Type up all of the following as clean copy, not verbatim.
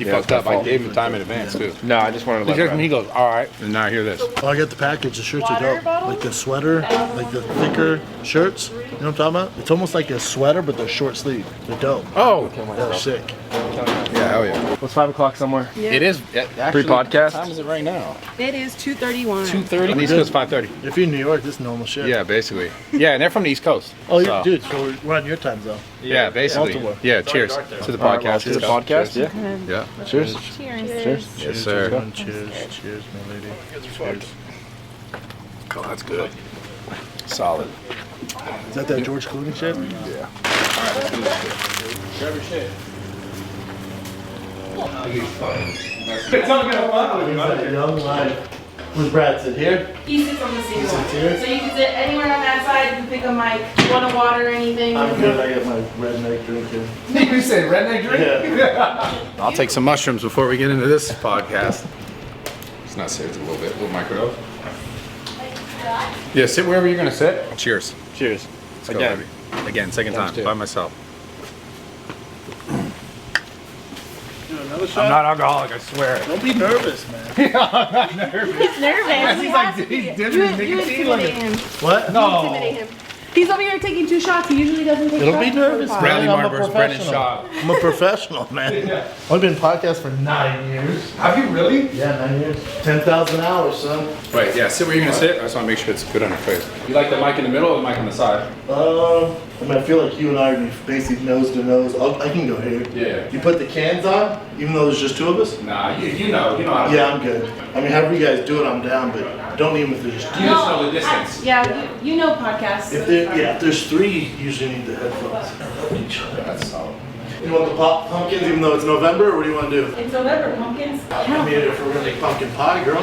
He fucked up. I gave him time in advance too. No, I just wanted to let He goes, all right. And now I hear this. Oh, I got the package. The shirts are dope. Like the sweater, like the thicker shirts. You know what I'm talking about? It's almost like a sweater, but they're short sleeve. They're dope. Oh, They're sick. yeah, hell yeah. It's 5 o'clock somewhere. Yeah. It is. Actually, Pre-podcast? What time is it right now? It is 2:31. 2:30. And East Coast 5:30. If you're in New York, this is normal shit. Yeah, basically. Yeah, and they're from the East Coast. Oh, so. dude, so we're on your time zone. Yeah, basically. Baltimore. Yeah, cheers to the podcast. To the podcast, yeah. Yeah. Cheers. Cheers. Yes, sir. Everyone. Cheers. Cheers, my lady. Cheers. Oh, that's good. Solid. Is that George Clooney shit? Yeah. All right, let's do this shit. Grab your shit. It's all gonna fun with That young life. Where's Brad? Sit here? He sits on the seat. sits here? So you can sit anywhere on that side. You can pick a mic. You want to water or anything? I'm good. I got my redneck drink here. You say redneck drink? Yeah. I'll take some mushrooms before we get into this podcast. It's not safe, it's a little microdose. Yeah, sit wherever you're gonna sit. Cheers. Cheers. Let's go, baby. Again, second time, by myself. Another I'm shot? not alcoholic, I swear. Don't be nervous, man. He's nervous. He's like, he's dipping his nicotine intimidate him. What? No. Intimidate him. He's over here taking 2 shots. He usually doesn't take Don't shots. be nervous, before the Bradley pod. Bradley I'm a Martin versus Brendan professional. Schaub. I'm a professional, man. I've been podcast for 9 years. Have you really? Yeah, 9 years. 10,000 hours, son. Right, yeah, sit where you're gonna sit. I just wanna make sure it's good on your face. You like the mic in the middle or the mic on the side? I mean, I feel like you and I are basically nose to nose. I can go here. Yeah. You put the cans on, even though there's just 2 of us? Nah, you know how to Yeah, I'm good. I mean, however you guys do it, I'm down, but don't even if there's just 2. You just know the distance. Yeah, you know podcasts. If there's 3, you usually need the headphones. Each other. That's solid. You want the pumpkins even though it's November, or what do you want to do? It's November. Pumpkins. I mean, if we're gonna make pumpkin pie, girl.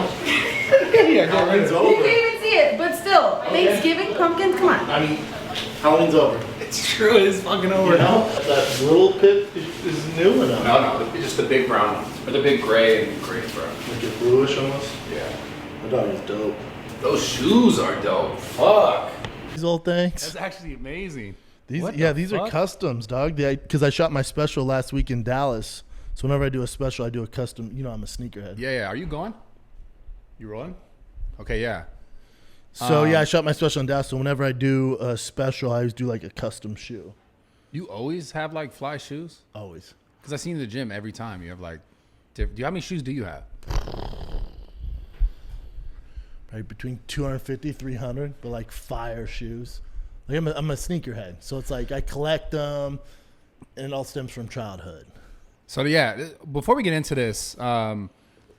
Yeah, Halloween's You over. can't even see it, but still. Thanksgiving, pumpkins, come on. I mean, Halloween's over. It's true, it's fucking over. You know? That little pit is new enough. No, just the big brown one. Or the big gray and gray brown. Like a bluish almost. Yeah. My dog is dope. Those shoes are dope. Fuck. These old things. That's actually amazing. These, What yeah, the these are fuck? customs, dog. Because I shot my special last week in Dallas. So whenever I do a special, I do a custom. You know, I'm a sneakerhead. Yeah. Are you going? You rolling? Okay, yeah. So yeah, I shot my special in Dallas. So whenever I do a special, I always do like a custom shoe. You always have like fly shoes? Always. Because I see you in the gym every time. You have like, how many shoes do you have? Probably between 250, 300, but like fire shoes. Like I'm a sneakerhead. So it's like I collect them, and it all stems from childhood. So yeah, before we get into this, for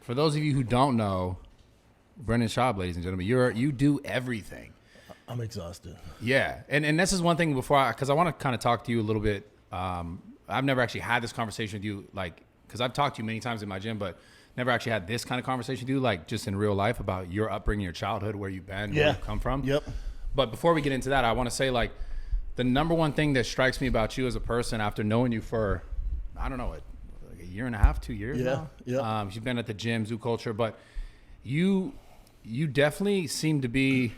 those of you who don't know, Brendan Schaub, ladies and gentlemen, you do everything. I'm exhausted. Yeah, and this is one thing because I want to kind of talk to you a little bit. I've never actually had this conversation with you, like, because I've talked to you many times in my gym, but never actually had this kind of conversation with you, like just in real life about your upbringing, your childhood, where you've been, where you've come from. Yep. But before we get into that, I want to say, like, the number one thing that strikes me about you as a person after knowing you for, I don't know, like a year and a half, 2 years now. Yeah. You've been at the gym, Zoo Culture, but you definitely seem to be,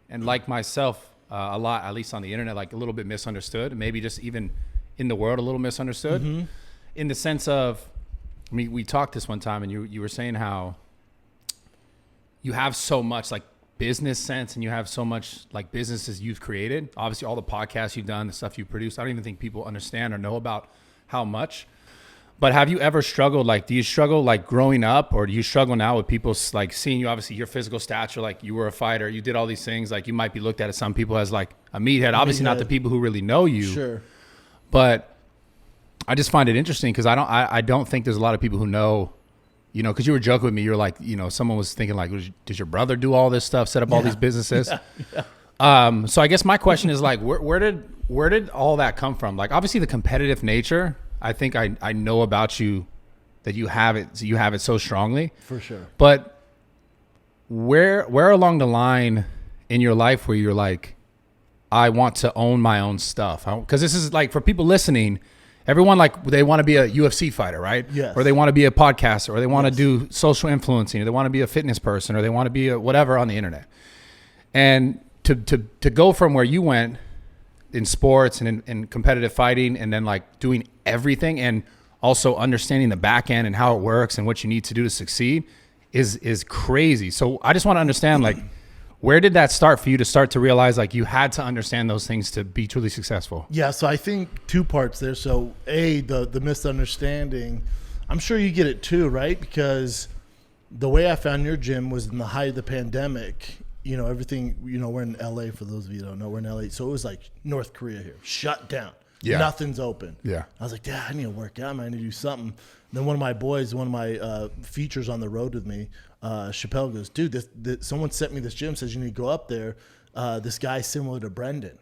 and like myself, a lot, at least on the internet, like a little bit misunderstood, maybe just even in the world a little misunderstood, in the sense of, I mean, we talked this one time, and you were saying how you have so much like business sense, and you have so much like businesses you've created. Obviously, all the podcasts you've done, the stuff you produced. I don't even think people understand or know about how much. But have you ever struggled? Like, do you struggle like growing up, or do you struggle now with people like seeing you? Obviously, your physical stature, like you were a fighter, you did all these things. Like you might be looked at as some people as like a meathead. Obviously, not the people who really know you. Sure. But I just find it interesting because I don't think there's a lot of people who know, you know, because you were joking with me. You're like, you know, someone was thinking like, did your brother do all this stuff, set up all these businesses? Yeah. So I guess my question is like, where did all that come from? Like, obviously the competitive nature, I think I know about you that you have it so strongly. For sure. But where along the line in your life where you're like, I want to own my own stuff? Because this is like, for people listening, everyone, like, they want to be a UFC fighter, right? Yes. Or they want to be a podcaster, or they want to do social influencing, or they want to be a fitness person, or they want to be a whatever on the internet. And to go from where you went in sports and in competitive fighting, and then like doing everything, and also understanding the back end and how it works and what you need to do to succeed is crazy. So I just want to understand, like, where did that start for you to start to realize like you had to understand those things to be truly successful? Yeah, so I think two parts there. So the misunderstanding, I'm sure you get it too, right? Because the way I found your gym was in the height of the pandemic. You know, everything, you know, we're in LA, for those of you who don't know, we're in LA. So it was like North Korea here, shut down. Yeah. Nothing's open. Yeah. I was like, yeah, I need to work out, man. I need to do something. And then one of my boys, one of my features on the road with me, Chappelle goes, dude, this someone sent me this gym, says you need to go up there. This guy's similar to Brendan.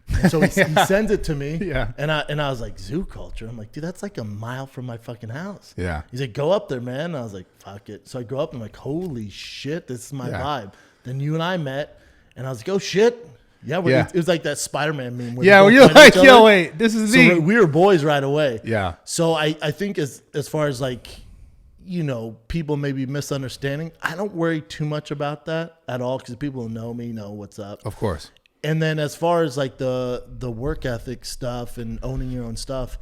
And so he sends it to me. Yeah. And I was like, zoo culture. I'm like, dude, that's like a mile from my fucking house. Yeah. He's like, go up there, man. And I was like, fuck it. So I go up and I'm like, holy shit, this is my vibe. Then you and I met and I was like, oh shit. Yeah, it was like that Spider-Man meme. Yeah, where you're like, yo, wait, this is me. So we were boys right away. Yeah. So I think as far as like, you know, people maybe misunderstanding, I don't worry too much about that at all because people who know me know what's up. Of course. And then as far as like the work ethic stuff and owning your own stuff,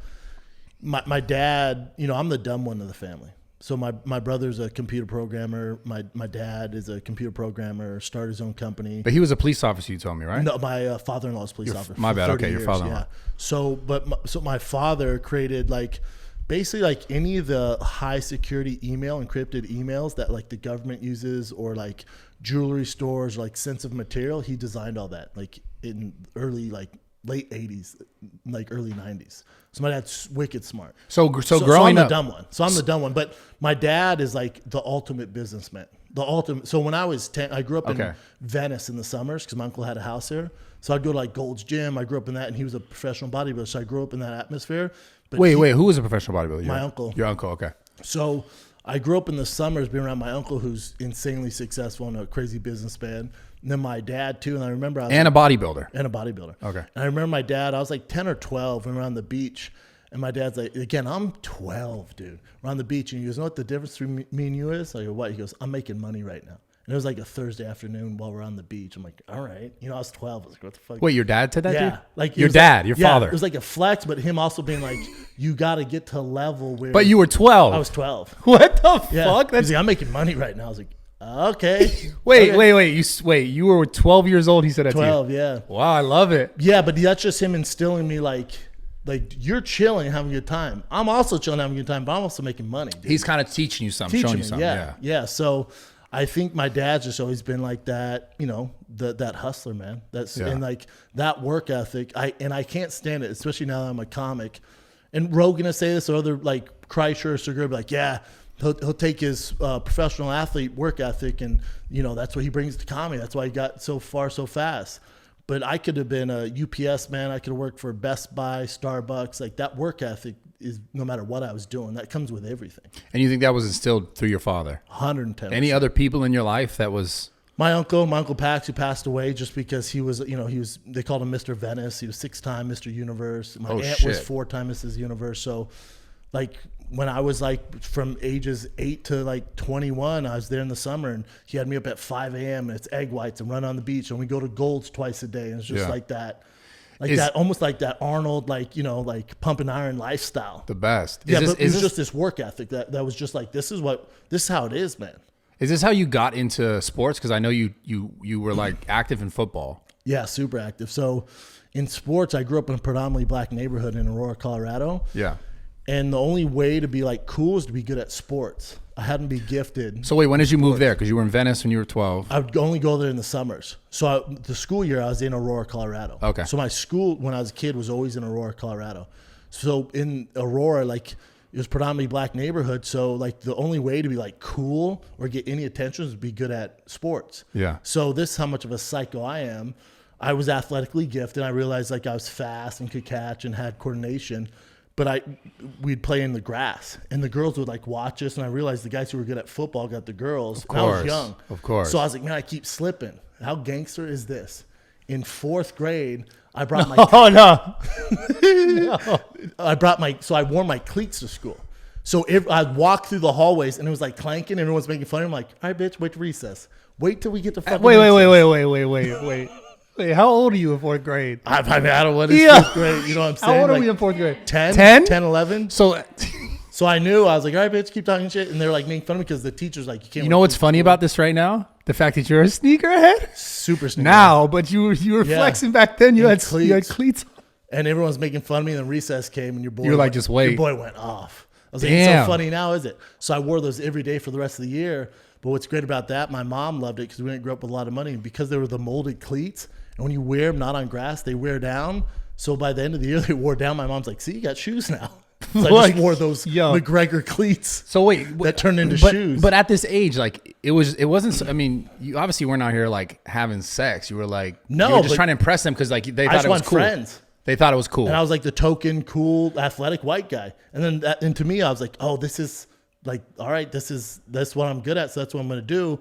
my dad, you know, I'm the dumb one of the family. So my brother's a computer programmer. My dad is a computer programmer, started his own company. But he was a police officer, you told me, right? No, my father-in-law is a police officer. My bad. 30 Okay, your years, father-in-law. Yeah. So my father created like basically like any of the high security encrypted emails that like the government uses or like jewelry stores, like sensitive material. He designed all that like in late 80s, like early 90s. So my dad's wicked smart. So I'm growing up, the dumb one. So I'm the dumb one. But my dad is like the ultimate businessman. The ultimate. So when I was 10, I grew up in Venice in the summers because my uncle had a house there. So I'd go to like Gold's Gym. I grew up in that, and he was a professional bodybuilder. So I grew up in that atmosphere. But wait, who was a professional bodybuilder? My uncle. Your uncle, okay. So I grew up in the summers being around my uncle, who's insanely successful and a crazy businessman. And then my dad too. And I remember I was a bodybuilder. And a bodybuilder. Okay. And I remember my dad, I was like 10 or 12 when we were on the beach. And my dad's like, again, I'm 12, dude. We're on the beach. And he goes, you know what the difference between me and you is? I go, what? He goes, I'm making money right now. And it was like a Thursday afternoon while we're on the beach. I'm like, all right. You know, I was 12. I was like, what the fuck? Wait, your dad said that, yeah. dude? Like your dad, your father. It was like a flex, but him also being like, you got to get to a level where. But you were 12. I was 12. What the fuck? He's like, I'm making money right now. I was like, okay. Wait. You were 12 years old. He said that 12, to you. yeah. Wow, I love it. Yeah, but that's just him instilling me like you're chilling, having a good time. I'm also chilling, having a good time, but I'm also making money. Dude. He's kind of teaching you something, showing you something. Yeah. So I think my dad's just always been like that, you know, that hustler, man. And like that work ethic. I can't stand it, especially now that I'm a comic. And Rogan will say this, or other like Kreischer or Segura be like, yeah, he'll take his professional athlete work ethic, and you know that's what he brings to comedy. That's why he got so far so fast. But I could have been a UPS man. I could have worked for Best Buy, Starbucks. Like that work ethic is no matter what I was doing. That comes with everything. And you think that was instilled through your father? 110%. Any other people in your life that was? My uncle Pax, who passed away just because he was, you know, they called him Mr. Venice. He was 6-time Mr. Universe. My aunt was 4-time Mrs. Universe. So like when I was like from ages 8 to like 21, I was there in the summer, and he had me up at 5 a.m. and it's egg whites and run on the beach, and we go to Gold's twice a day. And it's just like that. Almost like that Arnold, like, you know, like pumping iron lifestyle. The best. But it was just this work ethic that was just like, this is how it is, man. Is this how you got into sports? Because I know you were like active in football. Yeah, super active. So in sports, I grew up in a predominantly black neighborhood in Aurora, Colorado. Yeah. And the only way to be like cool is to be good at sports. I hadn't been gifted. So wait, when did you move there? Because you were in Venice when you were 12. I would only go there in the summers. So the school year, I was in Aurora, Colorado. Okay. So my school, when I was a kid, was always in Aurora, Colorado. So in Aurora, like it was predominantly black neighborhood. So like the only way to be like cool or get any attention is to be good at sports. Yeah. So this is how much of a psycho I am. I was athletically gifted. I realized like I was fast and could catch and had coordination. But we'd play in the grass, and the girls would like watch us. And I realized the guys who were good at football got the girls. Of course, and I was young, of course. So I was like, man, I keep slipping. How gangster is this? In 4th grade, I brought my I wore my cleats to school. So if I'd walk through the hallways and it was like clanking, and everyone's making fun. I'm like, all right, bitch, wait till recess. Wait till we get to fucking Wait. Wait, how old are you in 4th grade? I don't know what is 4th grade. You know what I'm saying? How old are like we in 4th grade? 10? 10, 11? So So I knew, I was like, all right, bitch, keep talking shit. And they were like making fun of me because the teacher's like, you can't. You know what's funny about this right now? The fact that you're a sneakerhead Super sneaker. now, but you were flexing back then. You had cleats. And everyone's making fun of me. And then recess came and your boy. You were like, just wait. Your boy went off. I was like, it's so funny now, is it? So I wore those every day for the rest of the year. But what's great about that, my mom loved it because we didn't grow up with a lot of money. Because they were the molded cleats. And when you wear them not on grass, they wear down. So by the end of the year, they wore down. My mom's like, see, you got shoes now. So I just wore those McGregor cleats. So wait, that turned into shoes. But at this age, like it wasn't. I mean, you obviously weren't out here like having sex. You were like, you were just trying to impress them because like they thought it was cool. Friends. They thought it was cool. And I was like the token, cool, athletic white guy. And then and to me, I was like, oh, this is like, all right, that's what I'm good at. So that's what I'm going to do.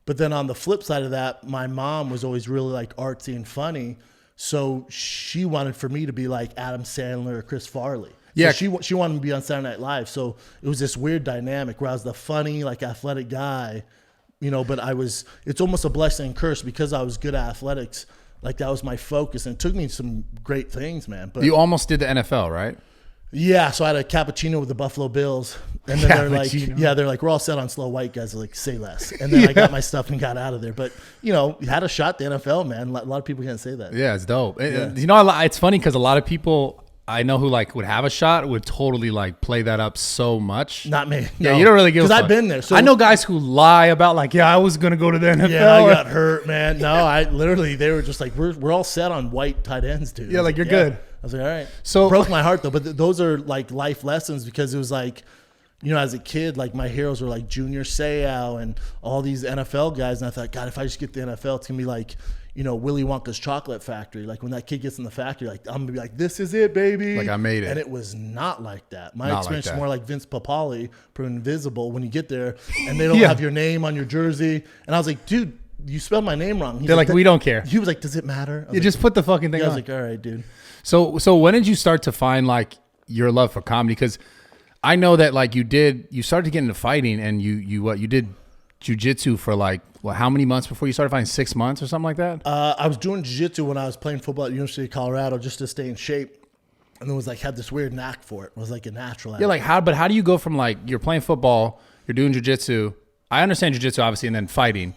But then on the flip side of that, my mom was always really like artsy and funny. So she wanted for me to be like Adam Sandler or Chris Farley. Yeah, so she wanted me to be on Saturday Night Live. So it was this weird dynamic where I was the funny, like athletic guy, you know, but it's almost a blessing and curse because I was good at athletics. Like that was my focus and it took me some great things, man. But you almost did the NFL, right? Yeah, so I had a cappuccino with the Buffalo Bills. And then they're like, we're all set on slow white guys. They're like, say less. And then I got my stuff and got out of there. But, you know, you had a shot at the NFL, man. A lot of people can't say that. Yeah, it's dope. Yeah. You know, it's funny because a lot of people I know who like would have a shot would totally like play that up so much. Not me. Yeah, you don't really give a fuck. Because I've been there. So I know guys who lie about like, yeah, I was going to go to the NFL. Yeah, I got hurt, man. No, I literally, they were just like, we're all set on white tight ends, dude. Yeah, like you're good. I was like, all right. So broke my heart though. But those are like life lessons because it was like, you know, as a kid, like my heroes were like Junior Seau and all these NFL guys. And I thought, God, if I just get the NFL, it's going to be like, you know, Willy Wonka's chocolate factory. Like when that kid gets in the factory, like I'm gonna be like, this is it, baby. Like I made it. And it was not like that. My experience was more like Vince Papale from Invisible when you get there and they don't have your name on your jersey. And I was like, dude, you spelled my name wrong. They're like, we don't care. He was like, does it matter? You just put the fucking thing on. I was like, all right, dude. So when did you start to find like your love for comedy? Because I know that like you started to get into fighting and you did jiu-jitsu for like, how many months before you started fighting? 6 months or something like that? I was doing jiu-jitsu when I was playing football at the University of Colorado just to stay in shape. And then had this weird knack for it. It was like a natural. Yeah, like how do you go from like, you're playing football, you're doing jiu-jitsu. I understand jiu-jitsu obviously and then fighting,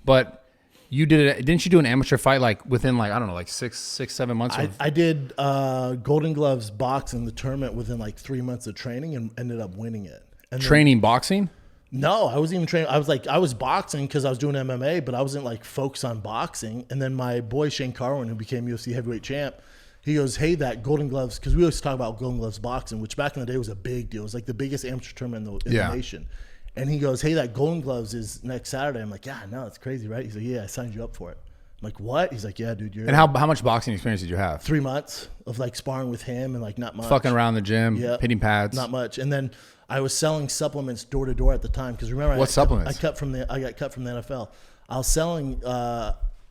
but didn't you do an amateur fight like within like, I don't know, like 6-7 months? I did Golden Gloves boxing, the tournament within like 3 months of training and ended up winning it. And training boxing? No, I wasn't even training. I was boxing because I was doing MMA, but I wasn't like focused on boxing. And then my boy Shane Carwin, who became UFC heavyweight champ, he goes, hey, that Golden Gloves, because we always talk about Golden Gloves boxing, which back in the day was a big deal. It was like the biggest amateur tournament in the nation. And he goes, hey, that Golden Gloves is next Saturday. I'm like, yeah, no, it's crazy, right? He's like, yeah, I signed you up for it. I'm like, what? He's like, yeah, dude. You're And how much boxing experience did you have? 3 months of like sparring with him and like not much. Fucking around the gym, hitting pads. Not much. And then I was selling supplements door to door at the time because remember, what supplements? I got cut from the NFL. I was selling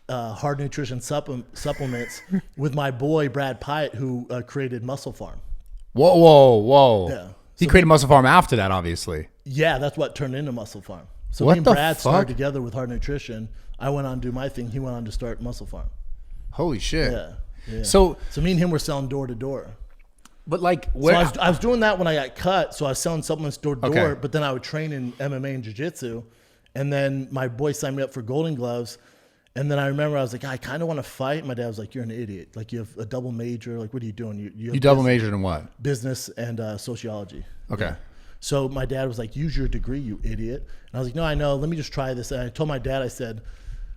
hard nutrition supplements with my boy Brad Pyatt, who created Muscle Farm. Whoa! Yeah, he created Muscle Farm after that, obviously. Yeah, that's what turned into Muscle Farm. So what me and Brad started together with hard nutrition. I went on to do my thing. He went on to start Muscle Farm. Holy shit! Yeah. So me and him were selling door to door. But like, where I was doing that when I got cut. So I was selling supplements door to door, but then I would train in MMA and jiu-jitsu. And then my boy signed me up for Golden Gloves. And then I remember I was like, I kind of want to fight. My dad was like, you're an idiot. Like you have a double major. Like, what are you doing? You double majored in what? Business and sociology. Okay. Yeah. So my dad was like, use your degree, you idiot. And I was like, no, I know. Let me just try this. And I told my dad, I said,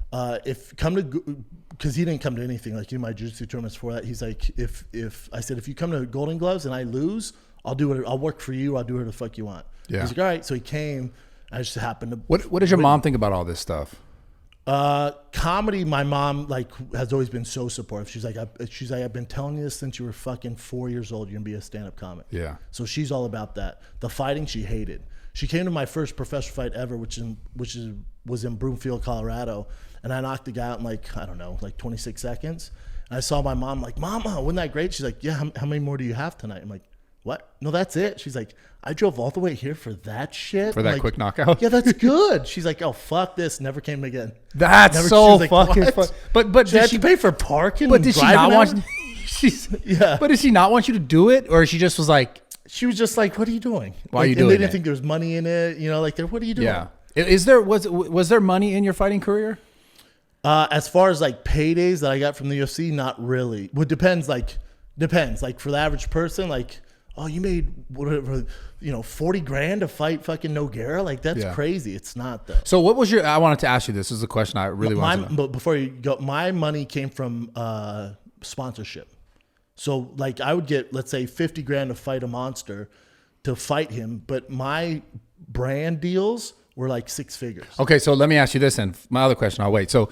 because he didn't come to anything like my jiu-jitsu tournaments for that. He's like, if you come to Golden Gloves and I lose, I'll work for you. I'll do whatever the fuck you want. Yeah. He's like, all right. So he came. I just happened to. What did your mom think about all this stuff? Comedy. My mom has always been so supportive. She's like, I've been telling you this since you were fucking 4 years old. You're gonna be a stand-up comic. Yeah. So she's all about that. The fighting she hated. She came to my first professional fight ever, which was in Broomfield, Colorado. And I knocked the guy out in like 26 seconds. And I saw my mom like, Mama, wasn't that great? She's like, yeah, how many more do you have tonight? I'm like, what? No, that's it. She's like, I drove all the way here for that shit. For that quick knockout? Yeah, that's good. She's like, oh, fuck this. Never came again. That's so fucking fun. But did she pay for parking? But did she not want? But did she not want you to do it? Or she just was like, She was just like, "What are you doing? Why are you and doing they didn't it? think there was money in it. You know, like, what are you doing? Yeah. Was there money in your fighting career? As far as like paydays that I got from the UFC, not really. Well, depends. Like for the average person, like, oh, you made whatever, 40 grand to fight fucking Nogueira. Like that's crazy. It's not though. So what was I wanted to ask you this. This is a question I really wanted to know. But before you go, my money came from sponsorship. So like I would get, let's say 50 grand to fight a monster to fight him. But my brand deals were like six figures. Okay. So let me ask you this and my other question, I'll wait. So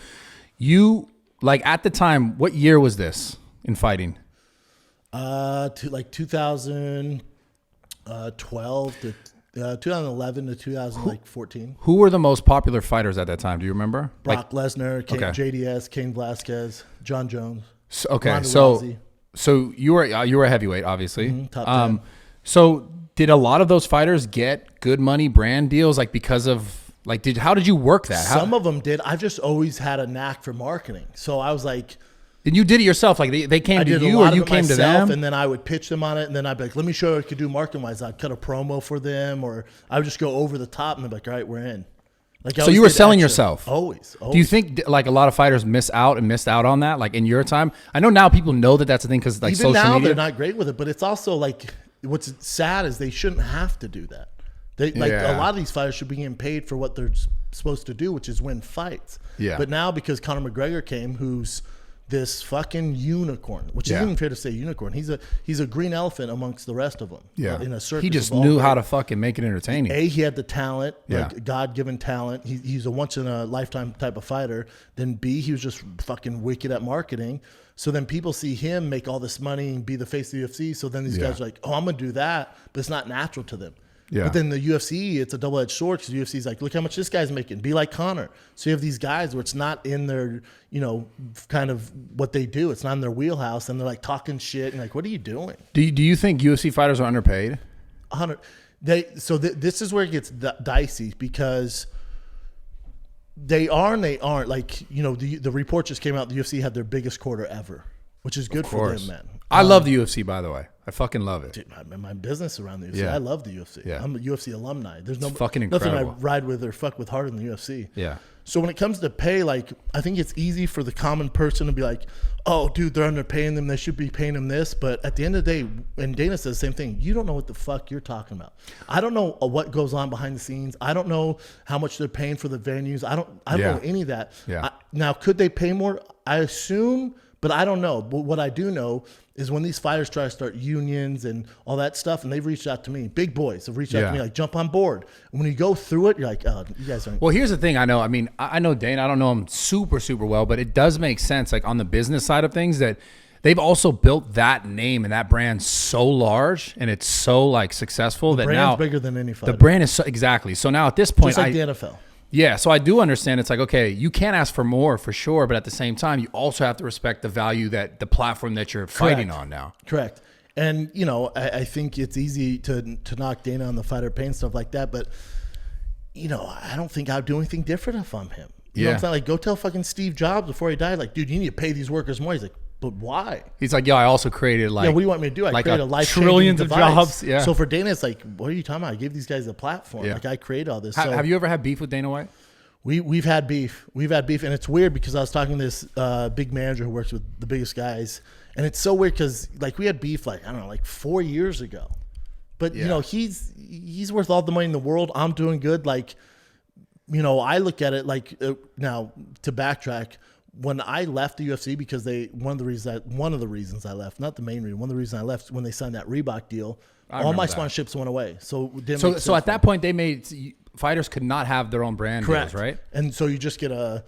you like at the time, what year was this in fighting? To like 2012 to 2011 to 2014. Who were the most popular fighters at that time? Do you remember? Brock Lesnar, JDS, Cain Velasquez, John Jones. Ronda Rousey. So you were a heavyweight, obviously. Top 10. So did a lot of those fighters get good money brand deals, like because of like how did you work that? Some of them did. I've just always had a knack for marketing, so I was like. And you did it yourself, like they came to you or you came to them? And then I would pitch them on it, and then I'd be like, let me show you what I could do marketing-wise. I'd cut a promo for them, or I would just go over the top, and they'd be like, all right, we're in. Like, so you were selling yourself? Always. Do you think like a lot of fighters missed out on that, like in your time? I know now people know that that's a thing because like even social now media. they're not great with it, but it's also like what's sad is they shouldn't have to do that. A lot of these fighters should be getting paid for what they're supposed to do, which is win fights. Yeah. But now because Conor McGregor came, who's this fucking unicorn, which isn't even fair to say unicorn. He's a green elephant amongst the rest of them. Yeah. In a circus. He just knew how to fucking make it entertaining. He had the talent, like God-given talent. He's a once-in-a-lifetime type of fighter. Then B, he was just fucking wicked at marketing. So then people see him make all this money and be the face of the UFC. So then these guys are like, oh, I'm going to do that. But it's not natural to them. Yeah. But then the UFC, it's a double-edged sword because the UFC is like, look how much this guy's making. Be like Conor. So you have these guys where it's not in their, kind of what they do. It's not in their wheelhouse, and they're like talking shit and like, what are you doing? Do you think UFC fighters are underpaid? This is where it gets dicey because they are and they aren't. Like the report just came out. The UFC had their biggest quarter ever, which is good for them, man. I love the UFC, by the way. I fucking love it. Dude, my business around the UFC. Yeah. I love the UFC. Yeah. I'm a UFC alumni. There's fucking nothing I incredible. ride with or fuck with harder than the UFC. Yeah. So when it comes to pay, like I think it's easy for the common person to be like, oh, dude, they're underpaying them. They should be paying them this. But at the end of the day, and Dana says the same thing, you don't know what the fuck you're talking about. I don't know what goes on behind the scenes. I don't know how much they're paying for the venues. I don't know any of that. Yeah. Now, could they pay more? I assume, but I don't know. But what I do know is when these fighters try to start unions and all that stuff, and they've reached out to me, big boys have reached out to me, like, jump on board. And when you go through it, you're like, oh, you guys aren't. Well, here's the thing. I know Dana. I don't know him super, super well, but it does make sense, like on the business side of things, that they've also built that name and that brand so large and it's so like successful that now bigger than any fighter. The brand is exactly. So now at this point, just like the NFL. Yeah, so I do understand. It's like, okay, you can't ask for more for sure, but at the same time, you also have to respect the value that the platform that you're fighting on now. Correct. And, I think it's easy to knock Dana on the fighter pay and stuff like that, but, I don't think I'd do anything different if I'm him. You know what I'm saying? Like, go tell fucking Steve Jobs before he died, like, dude, you need to pay these workers more. He's like, but why? He's like, I also created like, what do you want me to do? I created a life-changing trillions device. of jobs. Yeah. So for Dana, it's like, what are you talking about? I gave these guys a platform. Like, I created all this. Have you ever had beef with Dana White? We've had beef. And it's weird because I was talking to this big manager who works with the biggest guys, and it's so weird because like we had beef like 4 years ago, but he's worth all the money in the world. I'm doing good. Like, I look at it like now to backtrack. When I left the UFC because one of the reasons I left, not the main reason, one of the reasons I left when they signed that Reebok deal, all my sponsorships went away. So at that point they made fighters could not have their own brand deals, right? And so you just get a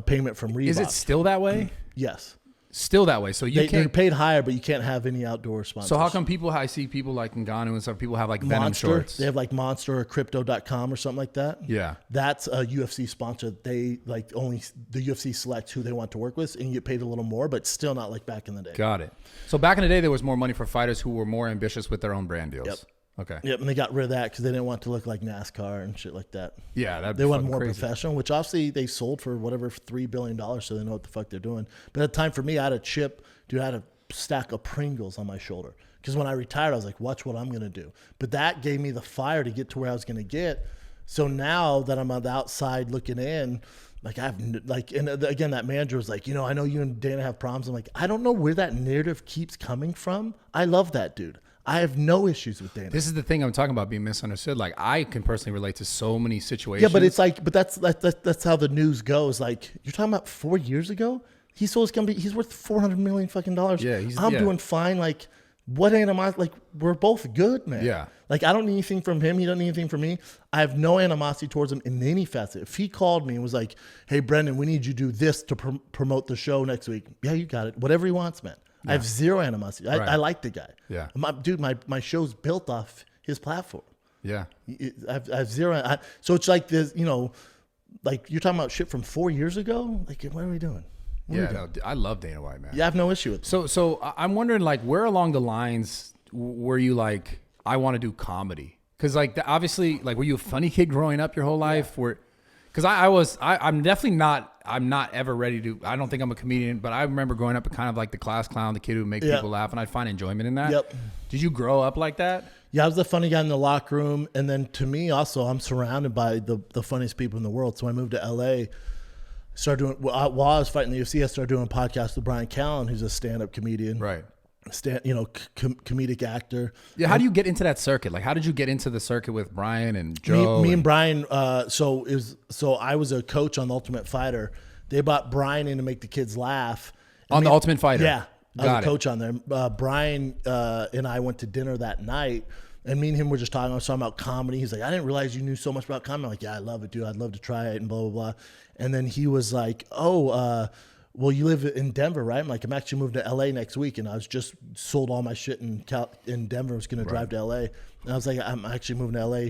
payment from Reebok. Is it still that way? Yes. Still that way. So they're paid higher, but you can't have any outdoor sponsors. So how come I see people like Ngannou and stuff, people have like Venom Monster, shorts? They have like Monster or Crypto.com or something like that. Yeah. That's a UFC sponsor. They like only the UFC selects who they want to work with, and you get paid a little more, but still not like back in the day. Got it. So back in the day, there was more money for fighters who were more ambitious with their own brand deals. Yep. Okay. Yep, and they got rid of that because they didn't want to look like NASCAR and shit like that. Yeah, they want more crazy. Professional, which obviously they sold for whatever $3 billion, so they know what the fuck they're doing. But at the time for me, I had a chip, dude. I had a stack of Pringles on my shoulder Because when I retired, I was like, watch what I'm going to do. But that gave me the fire to get to where I was going to get. So now that I'm on the outside looking in, like and again, that manager was like, I know you and Dana have problems. I'm like, I don't know where that narrative keeps coming from. I love that dude. I have no issues with Dana. This is the thing I'm talking about being misunderstood. Like, I can personally relate to so many situations. Yeah, but it's like, that's how the news goes. Like, you're talking about 4 years ago. He sold his company. He's worth $400 million fucking dollars. Yeah, I'm doing fine. Like, what animosity? Like, we're both good, man. Yeah. Like, I don't need anything from him. He doesn't need anything from me. I have no animosity towards him in any facet. If he called me and was like, hey, Brendan, we need you to do this to promote the show next week. Yeah, you got it. Whatever he wants, man. Yeah. I have zero animosity. I like the guy. Yeah. My show's built off his platform. Yeah. I have zero. So it's like this, like you're talking about shit from 4 years ago. Like, what are we doing? I love Dana White, man. Yeah, I have no issue with it. So I'm wondering, like, where along the lines were you like, I want to do comedy? Because, like, obviously, like, were you a funny kid growing up your whole life? Because I'm definitely not. I'm not ever ready to. I don't think I'm a comedian, but I remember growing up kind of like the class clown, the kid who would make people laugh, and I'd find enjoyment in that. Yep. Did you grow up like that? Yeah, I was the funny guy in the locker room, and then to me also, I'm surrounded by the funniest people in the world. So I moved to LA. Started doing while I was fighting the UFC. I started doing a podcast with Brian Callen, who's a stand-up comedian, right? Comedic actor. Yeah. How do you get into that circuit? Like, how did you get into the circuit with Brian and Joe? Me and Brian. So I was a coach on The Ultimate Fighter. They brought Brian in to make the kids laugh. On The Ultimate Fighter. Yeah, I was a coach on there. Brian and I went to dinner that night. And me and him were just talking. I was talking about comedy. He's like, I didn't realize you knew so much about comedy. I'm like, yeah, I love it, dude. I'd love to try it and blah, blah, blah. And then he was like, well, you live in Denver, right? I'm like, I'm actually moving to LA next week. And I was just sold all my shit in Denver. I was going to drive to LA. And I was like, I'm actually moving to LA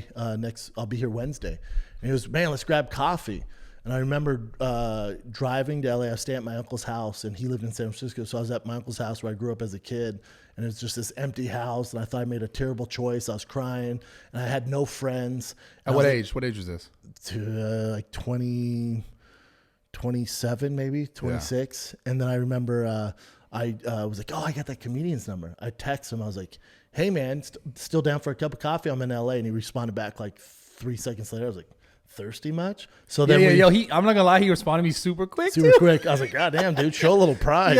I'll be here Wednesday. And he goes, man, let's grab coffee. And I remember driving to LA. I was staying at my uncle's house, and he lived in San Francisco. So I was at my uncle's house where I grew up as a kid. And it was just this empty house, and I thought I made a terrible choice. I was crying, and I had no friends. At what age? What age was this? Like 27, maybe 26. Yeah. And then I remember I was like, oh, I got that comedian's number. I texted him. I was like, hey, man, still down for a cup of coffee? I'm in LA. And he responded back like 3 seconds later. I was like, thirsty much? So then I'm not gonna lie, he responded to me super quick. I was like, God damn, dude, show a little pride.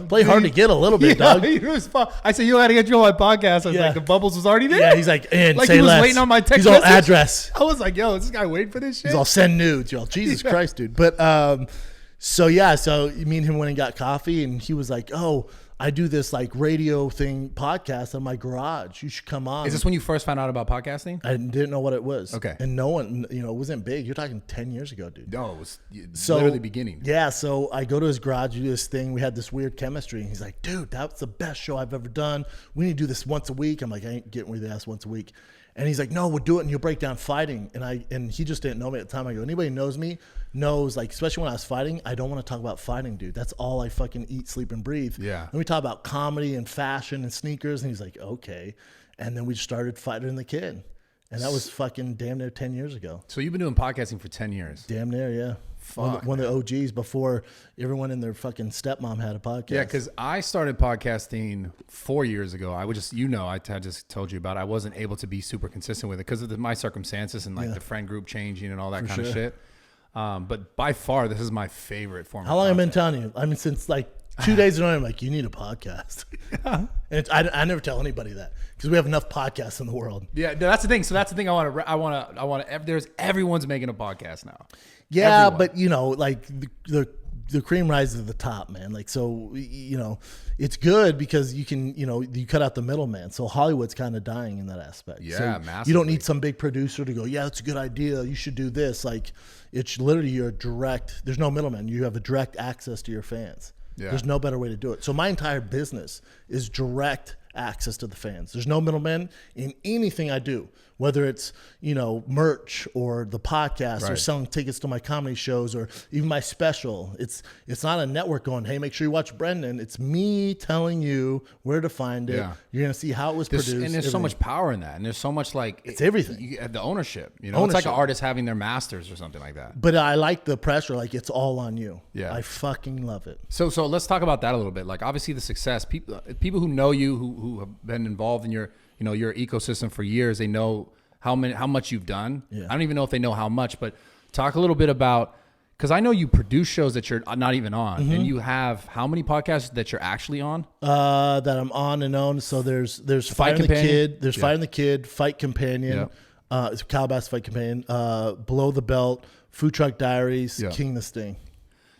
Play hard to get a little bit, dog. I said, you gotta get you on my podcast. I was like, the bubbles was already there. Yeah, he's like, and like say he was less. waiting on my text He's all message. address. I was like, yo, is this guy waiting for this shit? He's all send nudes, y'all. Jesus Christ, dude. But so me and him went and got coffee, and he was like, oh, I do this like radio thing podcast in my garage. You should come on. Is this when you first found out about podcasting? I didn't know what it was. Okay. And no one, it wasn't big. You're talking 10 years ago, dude. No, it was literally beginning. Yeah. So I go to his garage, do this thing. We had this weird chemistry. And he's like, dude, that's the best show I've ever done. We need to do this once a week. I'm like, I ain't getting with the ass once a week. And he's like, no, we'll do it, and you'll break down fighting. And he just didn't know me at the time. I go, anybody who knows me knows, like, especially when I was fighting, I don't want to talk about fighting, dude. That's all I fucking eat, sleep, and breathe. Yeah. And we talk about comedy and fashion and sneakers, and he's like, okay. And then we started Fighter and the Kid. And that was fucking damn near 10 years ago. So you've been doing podcasting for 10 years. Damn near, yeah. One of the OGs before everyone and their fucking stepmom had a podcast. Yeah, because I started podcasting 4 years ago. I would just, I just told you about it. I wasn't able to be super consistent with it because of my circumstances and like the friend group changing and all that kind of shit. But by far, this is my favorite form. How long have I been telling you? I mean, since like 2 days ago, I'm like, you need a podcast. And I never tell anybody that because we have enough podcasts in the world. Yeah, that's the thing. So that's the thing I want to, everyone's making a podcast now. Yeah, Everyone. but like the cream rises to the top, man. Like, so, it's good because you can, you cut out the middleman. So Hollywood's kind of dying in that aspect. Yeah, so massively. You don't need some big producer to go, yeah, that's a good idea. You should do this. Like, it's literally there's no middleman. You have a direct access to your fans. Yeah. There's no better way to do it. So my entire business is direct access to the fans. There's no middleman in anything I do. whether it's, merch or the podcast or selling tickets to my comedy shows or even my special. It's not a network going, hey, make sure you watch Brendan. It's me telling you where to find it. You're going to see how it was produced. And there's so much power in that. And there's so much it's everything. The ownership, It's like an artist having their masters or something like that. But I like the pressure. Like, it's all on you. Yeah. I fucking love it. So let's talk about that a little bit. Like, obviously the success, people who know you, who have been involved in your ecosystem for years, they know how much you've done. I don't even know if they know how much, but talk a little bit about, because I know you produce shows that you're not even on, and you have how many podcasts that you're actually on? That I'm on and on. So there's Fire and the Kid, there's Fire and the Kid, Fight Companion, it's Calabasas Fight Companion, Below the Belt, Food Truck Diaries, King the Sting.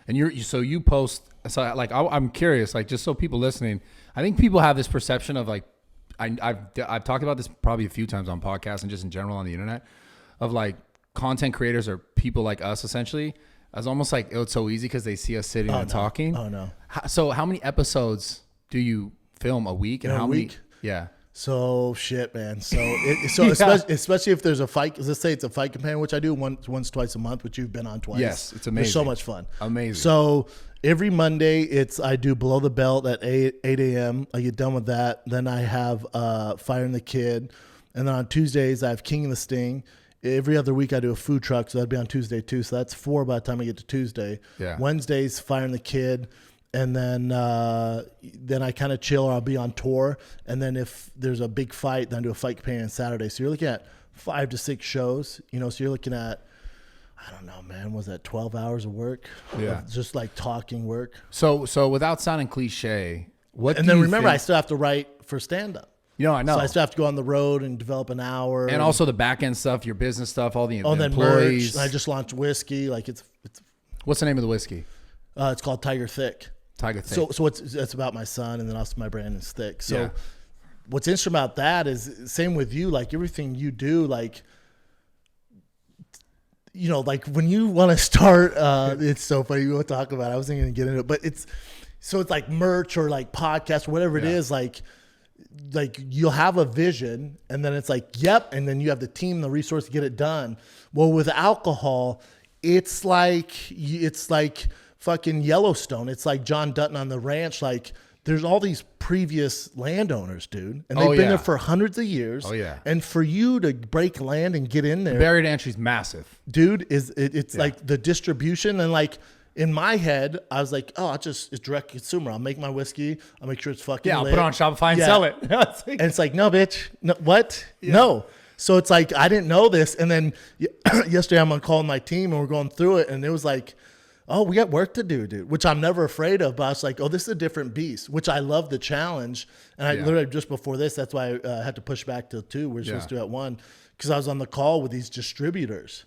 And you post. So like I'm curious, like just so people listening, I think people have this perception of like, I've talked about this probably a few times on podcasts and just in general on the internet, of like content creators or people like us essentially as almost like, it's so easy because they see us sitting and talking. Oh no. So how many episodes do you film a week? And in how a many? week? Yeah. So shit, man. So especially if there's a fight, let's say it's a Fight Companion, which I do once, twice a month, which you've been on twice. Yes, it's amazing. It's so much fun. Amazing. So every Monday I do Below the Belt at 8 a.m. I get done with that. Then I have Fire and the Kid. And then on Tuesdays I have King and the Sting. Every other week I do a food truck, so that'd be on Tuesday too. So that's 4 by the time I get to Tuesday. Yeah. Wednesdays, Fire and the Kid. And then I kind of chill, or I'll be on tour. And then if there's a big fight, then I do a Fight Companion on Saturday. So you're looking at 5 to 6 shows. So you're looking at, I don't know, man, was that 12 hours of work? Yeah. Just like talking work. So without sounding cliche, And then remember, I still have to write for stand-up. I know. So I still have to go on the road and develop an hour. And also the back end stuff, your business stuff, all the then employees. merch. I just launched whiskey. Like it's What's the name of the whiskey? It's called Tiger Thick. Tiger Thick. So it's about my son, and then also my brand is Thick. So what's interesting about that is same with you. Like everything you do, like like when you want to start, it's so funny. We won't talk about it. I wasn't going to get into it, but it's like merch or like podcast or whatever it is. Like you'll have a vision, and then it's like, yep. And then you have the team, the resource to get it done. Well, with alcohol, it's like fucking Yellowstone. It's like John Dutton on the ranch. Like there's all these previous landowners, dude. And they've been there for hundreds of years. Oh yeah. And for you to break land and get in there. The barrier to entry is massive. Dude, it's like the distribution. And like in my head, I was like, oh, it's direct consumer. I'll make my whiskey. I'll make sure it's fucking I'll lit. put it on Shopify and sell it. And it's like, no, bitch. No, what? Yeah. No. So it's like, I didn't know this. And then yesterday I'm on call with my team and we're going through it. And it was like, oh, we got work to do, dude, which I'm never afraid of. But I was like, oh, this is a different beast, which I love the challenge. And I literally just before this, that's why I had to push back till 2. We're supposed to do at 1 because I was on the call with these distributors.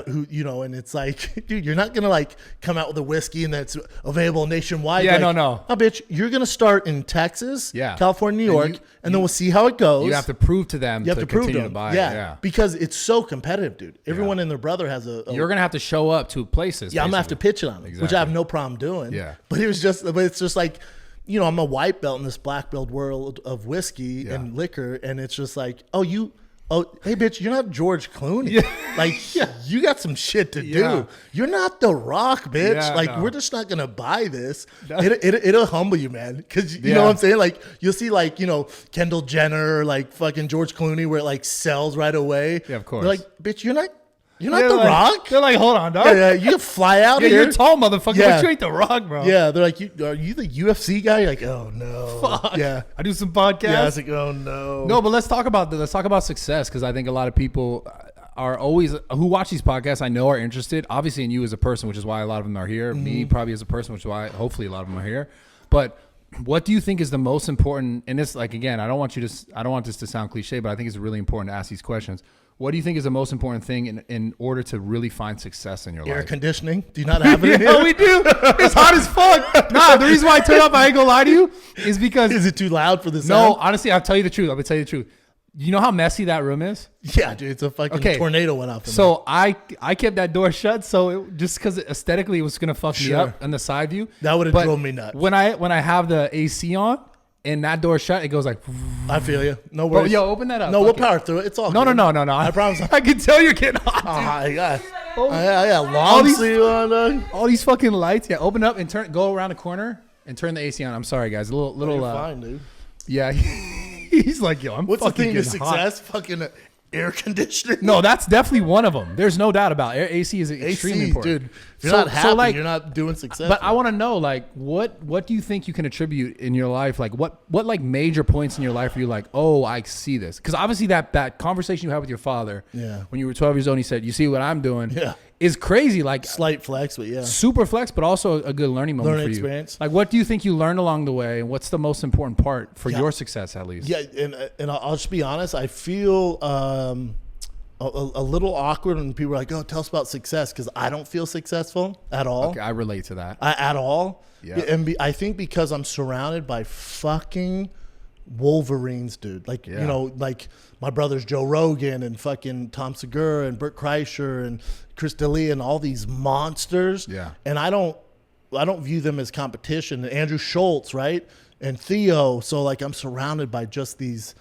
Who and it's like, dude, you're not gonna like come out with a whiskey and that's available nationwide. Yeah, like, no, bitch, you're gonna start in Texas, California, New York, and then we'll see how it goes. You have to prove to them. You have to prove to them to buy it. Because it's so competitive, dude. Everyone and their brother has a. You're gonna have to show up to places. Yeah, I'm gonna have to pitch it on them, which I have no problem doing. Yeah, but it's just like, I'm a white belt in this black belt world of whiskey and liquor, and it's just like, hey, bitch, you're not George Clooney. You got some shit to do. You're not The Rock, bitch. We're just not going to buy this. It'll humble you, man. Because you know what I'm saying? Like, you'll see, like, Kendall Jenner, like fucking George Clooney, where it, like, sells right away. Yeah, of course. They're like, bitch, you're not The Rock? They're like, hold on, dog. Yeah, you can fly out here. You're a tall motherfucker, but you ain't The Rock, bro. Yeah, they're like, are you the UFC guy? You're like, oh, no. Fuck. Yeah. I do some podcasts. Yeah, I was like, oh, no. No, but let's talk about success, because I think a lot of people are always, who watch these podcasts, I know are interested, obviously in you as a person, which is why a lot of them are here. Me, probably as a person, which is why hopefully a lot of them are here. But what do you think is the most important, and this, like, again, I don't want this to sound cliche, but I think it's really important to ask these questions. What do you think is the most important thing in order to really find success in your life? Air conditioning? Do you not have it in here? Yeah, we do. It's hot as fuck. Nah, the reason why I turn off, I ain't gonna lie to you, is because... Is it too loud for the sound? No, honestly, I'll tell you the truth. I'm gonna tell you the truth. You know how messy that room is? Yeah, dude, it's a fucking tornado went off. So I kept that door shut, so just because aesthetically it was gonna fuck me up on the side view. That would have drove me nuts. When I have the AC on, and that door shut, it goes like. I feel you. No Bro, worries. yo, open that up. No, we'll Fuck it. power through it. It's all No. good. I promise. I can tell you're getting hot. Dude. Yeah. Oh. Yeah. Long these- sleeve on. All these fucking lights. Yeah, open up and go around the corner and turn the AC on. I'm sorry, guys. A little. You're fine, dude. Yeah, he's like, yo, I'm What's the fucking thing to getting hot. success? Fucking air conditioning. No, that's definitely one of them. There's no doubt about it. AC is extremely AC, important. dude. If you're not happy, like, you're not doing success. but I want to know, like, what do you think you can attribute in your life? Like, what like major points in your life are you like, oh, I see this? Because obviously that conversation you had with your father, when you were 12 years old, and he said, "You see what I'm doing?" is crazy. Like Slight flex, but yeah. super flex, but also a good learning moment for you. Experience. Like, what do you think you learned along the way, and what's the most important part for your success, at least? Yeah, and I'll just be honest. I feel a little awkward when people are like, "Oh, tell us about success," because I don't feel successful at all. Okay, I relate to that. At all. Yeah. And I think because I'm surrounded by fucking Wolverines, dude. Like, you know, like my brothers Joe Rogan and fucking Tom Segura and Bert Kreischer and Chris D'Elia and all these monsters. Yeah. And I don't view them as competition. And Andrew Schultz, right? And Theo. So like I'm surrounded by just these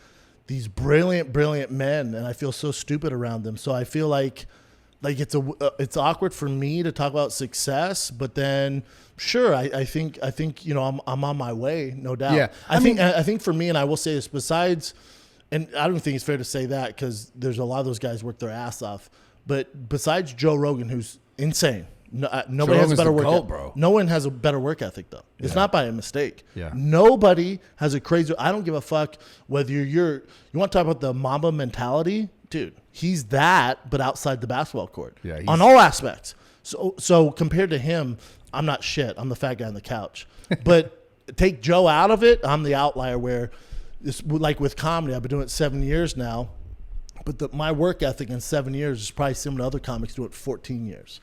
brilliant men, and I feel so stupid around them. So I feel like it's awkward for me to talk about success, but then sure, I think you know I'm on my way, no doubt. Yeah, I think for me, and I will say this, besides, and I don't think it's fair to say that because there's a lot of those guys work their ass off, but besides Joe Rogan, who's insane. Nobody has a better work ethic. Bro. No one has a better work ethic though. It's not by a mistake. Yeah. Nobody has a crazy. I don't give a fuck whether you want to talk about the Mamba mentality, dude. He's that, but outside the basketball court. Yeah. On all aspects. So compared to him, I'm not shit. I'm the fat guy on the couch. But take Joe out of it, I'm the outlier. Where it's like with comedy, I've been doing it 7 years now, but my work ethic in 7 years is probably similar to other comics do it 14 years.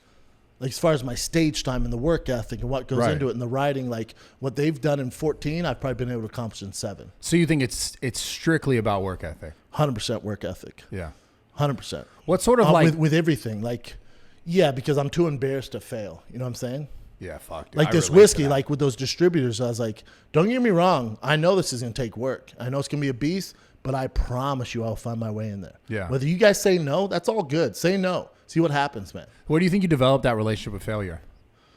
Like as far as my stage time and the work ethic and what goes into it and the writing, like what they've done in 14, I've probably been able to accomplish in 7. So you think it's strictly about work ethic? 100% work ethic. Yeah. 100%. What sort of like with everything? Like, yeah, because I'm too embarrassed to fail. You know what I'm saying? Yeah, fuck. Dude, Like I this relate to whiskey, that. like with those distributors, I was like, don't get me wrong. I know this is going to take work. I know it's going to be a beast, but I promise you I'll find my way in there. Yeah. Whether you guys say no, that's all good. Say no. See what happens, man. Where do you think you developed that relationship with failure?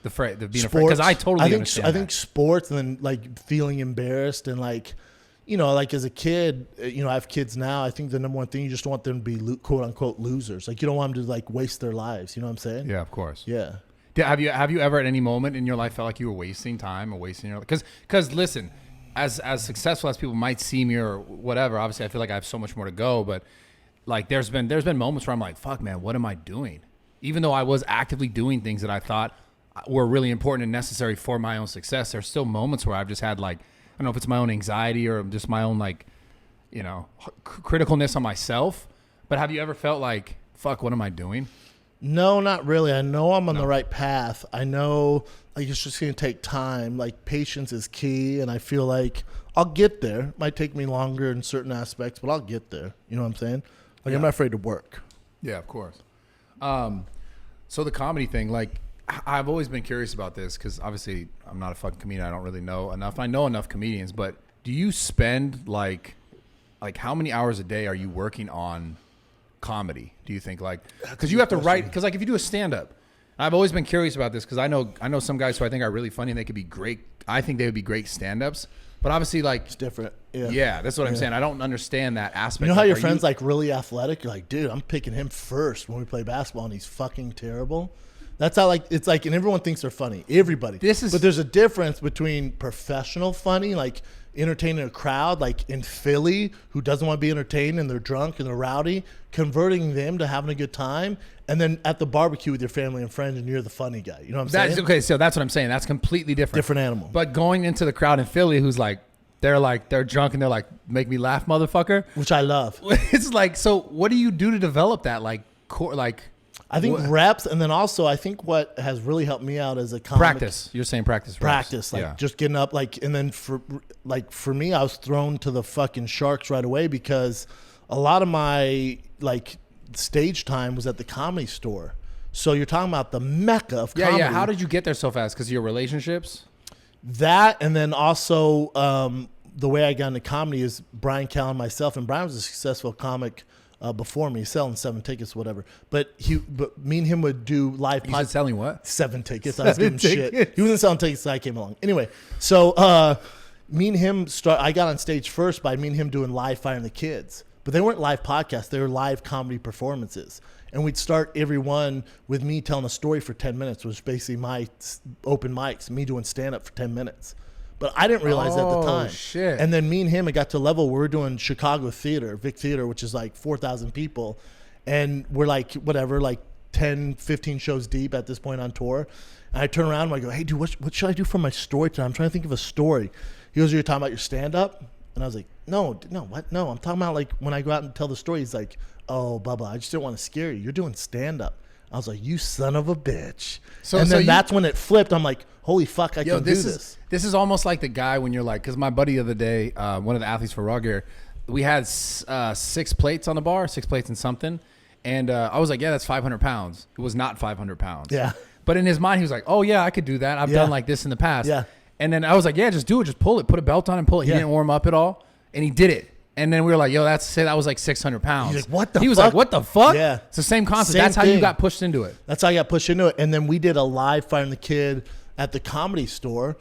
The being afraid, Sports. because I totally think understand I think sports, and then like feeling embarrassed, and like, you know, like as a kid, you know, I have kids now. I think the number one thing, you just want them to be quote unquote losers. Like you don't want them to like waste their lives. You know what I'm saying? Yeah, of course. Yeah. Have you ever at any moment in your life felt like you were wasting time or wasting your life? Because listen, as successful as people might see me or whatever, obviously I feel like I have so much more to go. But like there's been moments where I'm like, fuck, man, what am I doing? Even though I was actively doing things that I thought were really important and necessary for my own success, there's still moments where I've just had like, I don't know if it's my own anxiety or just my own like, you know, criticalness on myself. But have you ever felt like, fuck, what am I doing? No, not really. I know I'm on the right path. I know like it's just going to take time. Like patience is key, and I feel like I'll get there. It might take me longer in certain aspects, but I'll get there. You know what I'm saying? Like I'm not afraid to work. Yeah, of course. So the comedy thing, like I've always been curious about this because obviously I'm not a fucking comedian. I don't really know enough. I know enough comedians, but do you spend like how many hours a day are you working on comedy? Do you think like, because you have to write, because like if you do a stand-up, I've always been curious about this because I know some guys who I think are really funny and they could be great. I think they would be great stand-ups, but obviously like It's different. yeah, that's what I'm saying. I don't understand that aspect. You know how Like, your are friend's like really athletic? You're like, dude, I'm picking him first when we play basketball, and he's fucking terrible. That's how like it's like, and everyone thinks they're funny. Everybody. But there's a difference between professional funny, like entertaining a crowd, like in Philly, who doesn't want to be entertained and they're drunk and they're rowdy, converting them to having a good time, and then at the barbecue with your family and friends, and you're the funny guy. You know what I'm saying? Okay, so that's what I'm saying. That's completely different. Different animal. But going into the crowd in Philly, who's like, they're drunk and they're like, make me laugh, motherfucker. Which I love. It's like, so what do you do to develop that? Like, I think reps, and then also I think what has really helped me out as a comic. Practice. You're saying practice. Reps. Practice, like yeah. just getting up, like, and then for me, I was thrown to the fucking sharks right away because a lot of my like stage time was at the Comedy Store. So you're talking about the mecca of comedy. Yeah. How did you get there so fast? Because of your relationships? That, and then also the way I got into comedy is Brian Callen, myself, and Brian was a successful comic before me, selling 7 tickets, whatever. But me and him would do live You said selling what? 7 tickets. I was giving shit. tickets. He wasn't selling tickets, so I came along. Anyway, so me and him I got on stage first by me and him doing live Firing the Kids. But they weren't live podcasts. They were live comedy performances. And we'd start every one with me telling a story for 10 minutes, which was basically my open mics, me doing stand-up for 10 minutes. But I didn't realize at the time. Shit. And then me and him, it got to a level where we're doing Chicago theater, Vic Theater, which is like 4,000 people. And we're like, whatever, like 10, 15 shows deep at this point on tour. And I turn around and I go, hey, dude, what should I do for my story tonight? I'm trying to think of a story. He goes, you're talking about your stand-up? And I was like, no, what? No, I'm talking about like when I go out and tell the story. He's like, oh, Bubba, I just didn't want to scare you. You're doing stand-up. I was like, you son of a bitch. And then that's when it flipped. I'm like, holy fuck, I can do this. This is almost like the guy when you're like, because my buddy the other day, one of the athletes for Raw Gear, we had 6 plates on the bar, 6 plates and something. And I was like, yeah, that's 500 pounds. It was not 500 pounds. Yeah. But in his mind, he was like, oh, yeah, I could do that. I've done like this in the past. Yeah. And then I was like, yeah, just do it. Just pull it. Put a belt on and pull it. He didn't warm up at all. And he did it. And then we were like, yo, that was like 600 pounds. He's like, what the fuck? He was like, what the fuck? Yeah. It's the same concept. Same That's how thing. you got pushed into it. That's how I got pushed into it. And then we did a live Firing the Kid at the Comedy Store.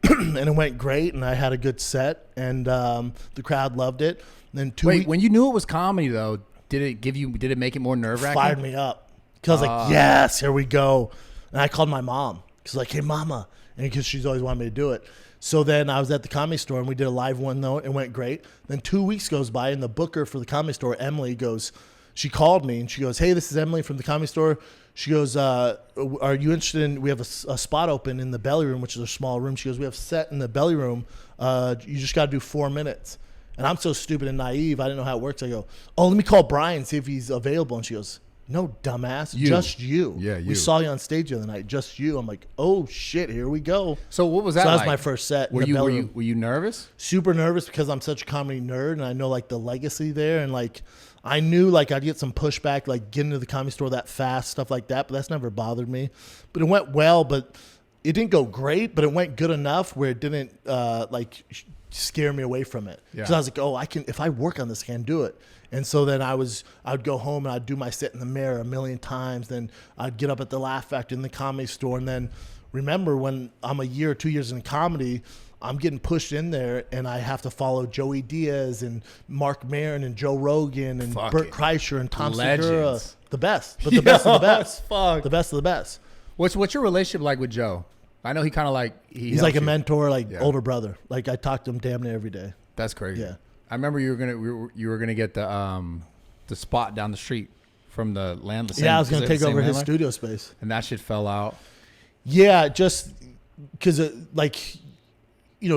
And it went great. And I had a good set. And the crowd loved it. And then Wait, when you knew it was comedy, though, did it make it more nerve-wracking? Fired me up. Because I was like, yes, here we go. And I called my mom. Because like, hey, mama. And because she's always wanted me to do it. So then I was at the Comedy Store and we did a live one though. It went great. Then 2 weeks goes by and the booker for the Comedy Store, Emily, she called me and she goes, hey, this is Emily from the Comedy Store. She goes, are you interested in, we have a spot open in the belly room, which is a small room. She goes, we have set in the belly room. You just got to do 4 minutes. And I'm so stupid and naive. I didn't know how it works. I go, oh, let me call Brian, see if he's available. And she goes, no, dumbass, just you. Yeah, you. We saw you on stage the other night, just you. I'm like, oh shit, here we go. So what was that? So that was like? my first set. Were you nervous? Super nervous because I'm such a comedy nerd and I know like the legacy there, and like I knew like I'd get some pushback, like getting to the Comedy Store that fast, stuff like that. But that's never bothered me. But it went well, but it didn't go great. But it went good enough where it didn't scare me away from it. Yeah. So I was like, oh, I can, if I work on this, I can do it. And so then I'd go home and I'd do my set in the mirror a million times. Then I'd get up at the Laugh Factory in the Comedy Store. And then remember when I'm a year or 2 years in comedy, I'm getting pushed in there and I have to follow Joey Diaz and Mark Maron and Joe Rogan and Bert Kreischer and Tom Segura. The best, but the best of the best. Fuck. The best of the best. What's your relationship like with Joe? I know he kind of like he's like a mentor, like older brother. Like I talk to him damn near every day. That's crazy. Yeah. I remember you were gonna get the spot down the street from the land. I was gonna take over his studio space, and that shit fell out. Yeah, just because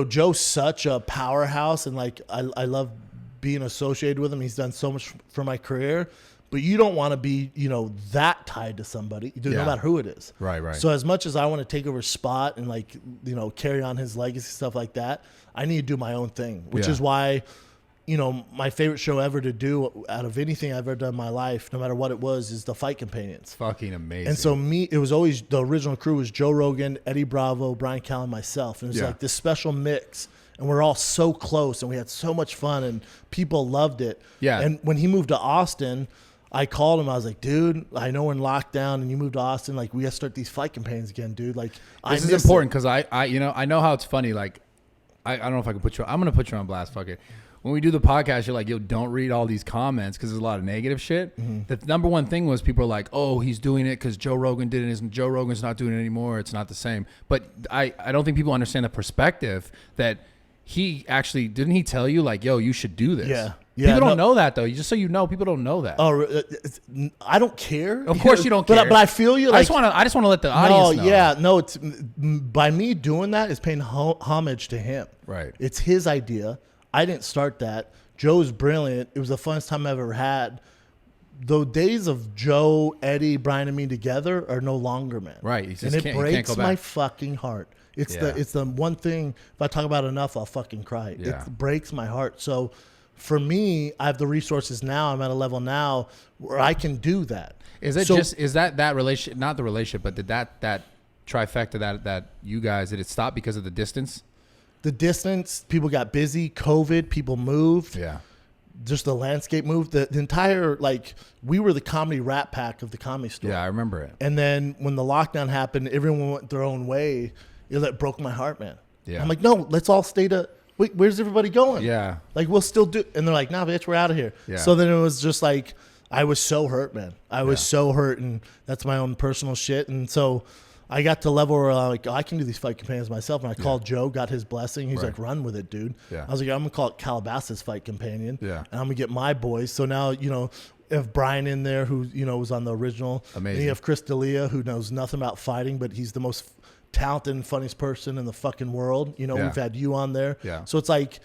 Joe's such a powerhouse, and like I love being associated with him. He's done so much for my career, but you don't want to be that tied to somebody, no matter who it is. Right. So as much as I want to take over his spot and like carry on his legacy, stuff like that, I need to do my own thing, which is why. My favorite show ever to do out of anything I've ever done in my life, no matter what it was, is the Fight Companions. Fucking amazing. And so it was always, the original crew was Joe Rogan, Eddie Bravo, Brian Callen, myself. And it was like this special mix. And we're all so close and we had so much fun and people loved it. Yeah. And when he moved to Austin, I called him. I was like, dude, I know we're in lockdown and you moved to Austin. Like, we got to start these Fight Companions again, dude. Like, this is important because I know how it's funny. Like, I don't know if I can put you, I'm going to put you on blast. Fuck it. When we do the podcast, you're like, yo, don't read all these comments because there's a lot of negative shit. Mm-hmm. The number one thing was people are like, oh, he's doing it because Joe Rogan did it. Joe Rogan's not doing it anymore. It's not the same. But I don't think people understand the perspective that he actually, didn't he tell you like, yo, you should do this? Yeah. People don't know that though. Just so you know, people don't know that. Oh, I don't care. Of course you don't care. But I feel you. Like, I just want to let the audience know. Yeah, no. It's by me doing that is paying homage to him. Right. It's his idea. I didn't start that. Joe's brilliant. It was the funnest time I've ever had. The days of Joe, Eddie, Brian, and me together are no longer, man. Right. And it breaks my fucking heart. It's the one thing, if I talk about it enough, I'll fucking cry. Yeah. It breaks my heart. So for me, I have the resources now. I'm at a level now where I can do that. Is that relationship, not the relationship, but did that trifecta that you guys, did it stop because of the distance? the distance, people got busy, COVID, people moved. Yeah. Just the landscape moved. The entire, like, we were the comedy Rat Pack of the Comedy Store. Yeah, I remember it. And then when the lockdown happened, everyone went their own way. It broke my heart, man. Yeah. I'm like, no, let's all stay wait, where's everybody going? Yeah. Like, we'll still do. And they're like, nah, bitch, we're out of here. Yeah. So then it was just like, I was so hurt, man. I was so hurt, and that's my own personal shit. And so I got to a level where I'm like, I can do these fight companions myself. And I called Joe, got his blessing. He's like, run with it, dude. Yeah. I was like, I'm going to call it Calabasas Fight Companion. Yeah. And I'm going to get my boys. So now, have Brian in there who, was on the original. Amazing. And you have Chris D'Elia, who knows nothing about fighting, but he's the most talented and funniest person in the fucking world. We've had you on there. Yeah. So it's like,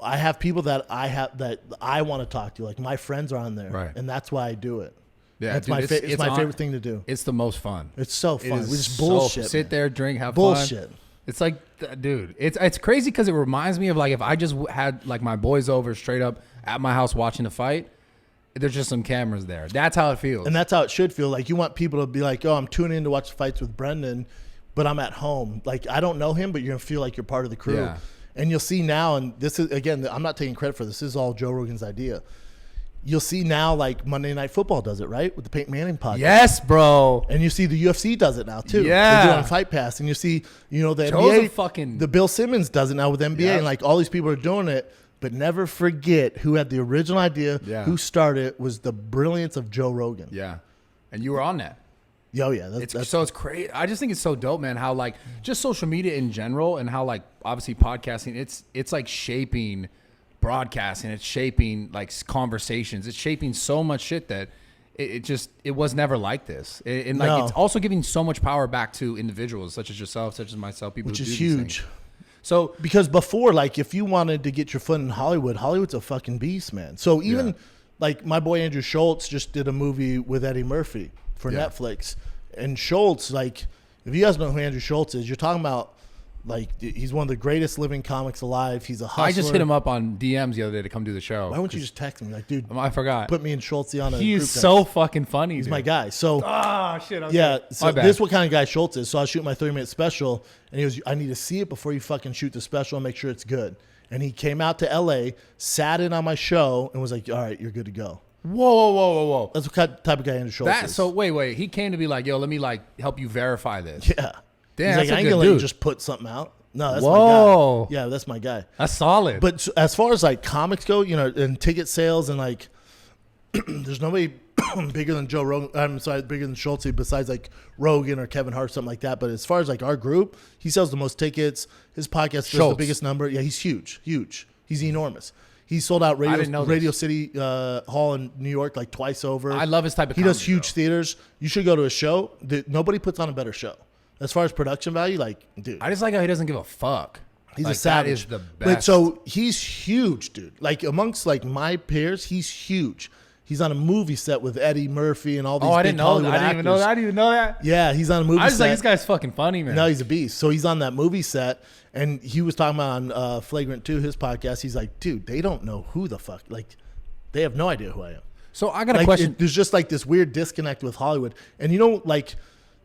I have people that I want to talk to. Like, my friends are on there. Right. And that's why I do it. Yeah, That's dude, it's my favorite thing to do. It's the most fun. It's so It fun. is We just so- bullshit. sit man. there, drink, have Bullshit. fun. It's like, dude, it's crazy because it reminds me of like if I just had like my boys over straight up at my house watching the fight. There's just some cameras there. That's how it feels. And that's how it should feel. Like, you want people to be like, oh, I'm tuning in to watch fights with Brendan, but I'm at home. Like, I don't know him, but you're going to feel like you're part of the crew. Yeah. And you'll see now, and this is, again, I'm not taking credit for this. This is all Joe Rogan's idea. You'll see now, like, Monday Night Football does it, right? With the Peyton Manning podcast. Yes, bro. And you see the UFC does it now, too. Yeah. They do it on Fight Pass. And you see, the Joe's NBA. a fucking- The Bill Simmons does it now with NBA. Yeah. And, like, all these people are doing it. But never forget who had the original idea, who started it, was the brilliance of Joe Rogan. Yeah. And you were on that. Oh, yeah. That's So it's crazy. I just think it's so dope, man, how like just social media in general and how like obviously podcasting, it's like shaping broadcasting, it's shaping like conversations, it's shaping so much shit that it was never like this. And like it's also giving so much power back to individuals such as yourself, such as myself, people which who do is these huge. things. So because before, like, if you wanted to get your foot in Hollywood's a fucking beast, man. So even like my boy Andrew Schultz just did a movie with Eddie Murphy for Netflix, and Schultz, like, if you guys know who Andrew Schultz is, you're talking about, like, he's one of the greatest living comics alive. He's a hustler. I just hit him up on DMs the other day to come do the show. Why wouldn't you just text me, like, dude? I forgot. Put me and Schultz on a He group is text. so fucking funny. He's my guy. So shit. Okay. yeah, so My bad. this is what kind of guy Schultz is. So I was shooting my 30-minute special, and he goes, I need to see it before you fucking shoot the special and make sure it's good. And he came out to LA, sat in on my show, and was like, all right, you're good to go. Whoa. That's what type of guy Andrew Schultz is. So wait. He came to be like, yo, let me like help you verify this. Yeah. Damn, He's like, that's a I ain't good gonna let you dude. just put something out. No, that's Whoa. my guy. Yeah, that's my guy. That's solid. But as far as like comics go, and ticket sales and like, there's nobody bigger than Joe Rogan. I'm sorry, bigger than Schultz besides like Rogan or Kevin Hart, something like that. But as far as like our group, he sells the most tickets. His podcast does the Schultz. biggest number. Yeah, he's huge. He's enormous. He sold out didn't know Radio this. City Hall in New York like twice over. I love his type of He does comedy, huge theaters. You should go to a show. Nobody puts on a better show. As far as production value, like, dude. I just like how he doesn't give a fuck. He's like, a savage. That is the best. But so he's huge, dude. Like amongst like my peers, he's huge. He's on a movie set with Eddie Murphy and all these I big didn't know. Hollywood I didn't even know actors. that. I didn't even know that. Yeah, he's on a movie I was set. like, this guy's fucking funny, man. No, he's a beast. So he's on that movie set, and he was talking about on Flagrant 2, his podcast. He's like, dude, they don't know who the fuck. Like, they have no idea who I am. So I got a Like, question. there's just like this weird disconnect with Hollywood. And like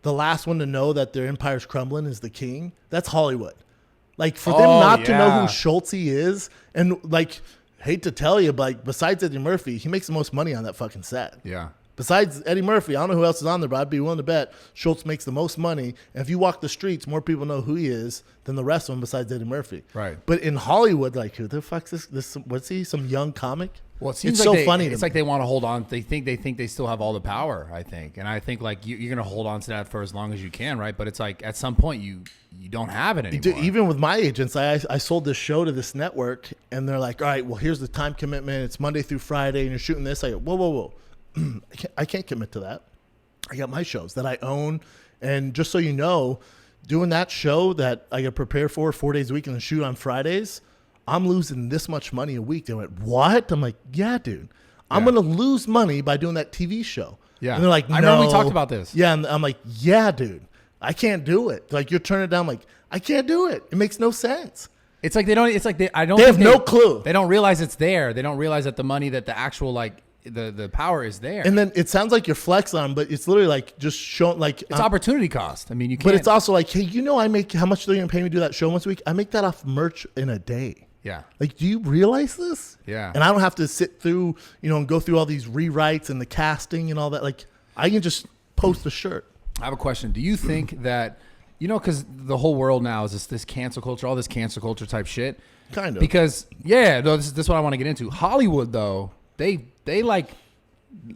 the last one to know that their empire's crumbling is the king. That's Hollywood. Like for them not to know yeah. who Schultz is, and like, hate to tell you, but like, besides Eddie Murphy, he makes the most money on that fucking set. Yeah. Besides Eddie Murphy, I don't know who else is on there, but I'd be willing to bet Schultz makes the most money. And if you walk the streets, more people know who he is than the rest of them besides Eddie Murphy. Right. But in Hollywood, like, who the fuck's this? What's he? Some young comic? Well, it seems it's like so funny. It's like they want to hold on. They think they still have all the power. I think, and I think like you're gonna hold on to that for as long as you can, right? But it's like at some point you don't have it anymore. Dude, even with my agents, I sold this show to this network, and they're like, all right, well, here's the time commitment. It's Monday through Friday, and you're shooting this. I go, whoa. I can't commit to that. I got my shows that I own. And just so you know, doing that show that I got to prepare for 4 days a week and then shoot on Fridays, I'm losing this much money a week. They went, what? I'm like, yeah, dude. I'm going to lose money by doing that TV show. Yeah. And they're like, no. I remember we talked about this. Yeah. And I'm like, yeah, dude. I can't do it. Like, you're turning it down. I'm like, I can't do it. It makes no sense. It's like they don't. It's like I don't. They think have no clue. They don't realize it's there. They don't realize that the money that the actual like the power is there. And then it sounds like you're flexing on, but it's literally like just showing like it's opportunity cost. I mean, you can't. But it's also like, hey, I make how much they're gonna pay me to do that show once a week? I make that off merch in a day. Yeah. Like, do you realize this? Yeah. And I don't have to sit through, and go through all these rewrites and the casting and all that. Like, I can just post a shirt. I have a question. Do you think that, because the whole world now is this cancel culture, all this cancel culture type shit. Kind of. Because, this is what I want to get into. Hollywood, though, they like,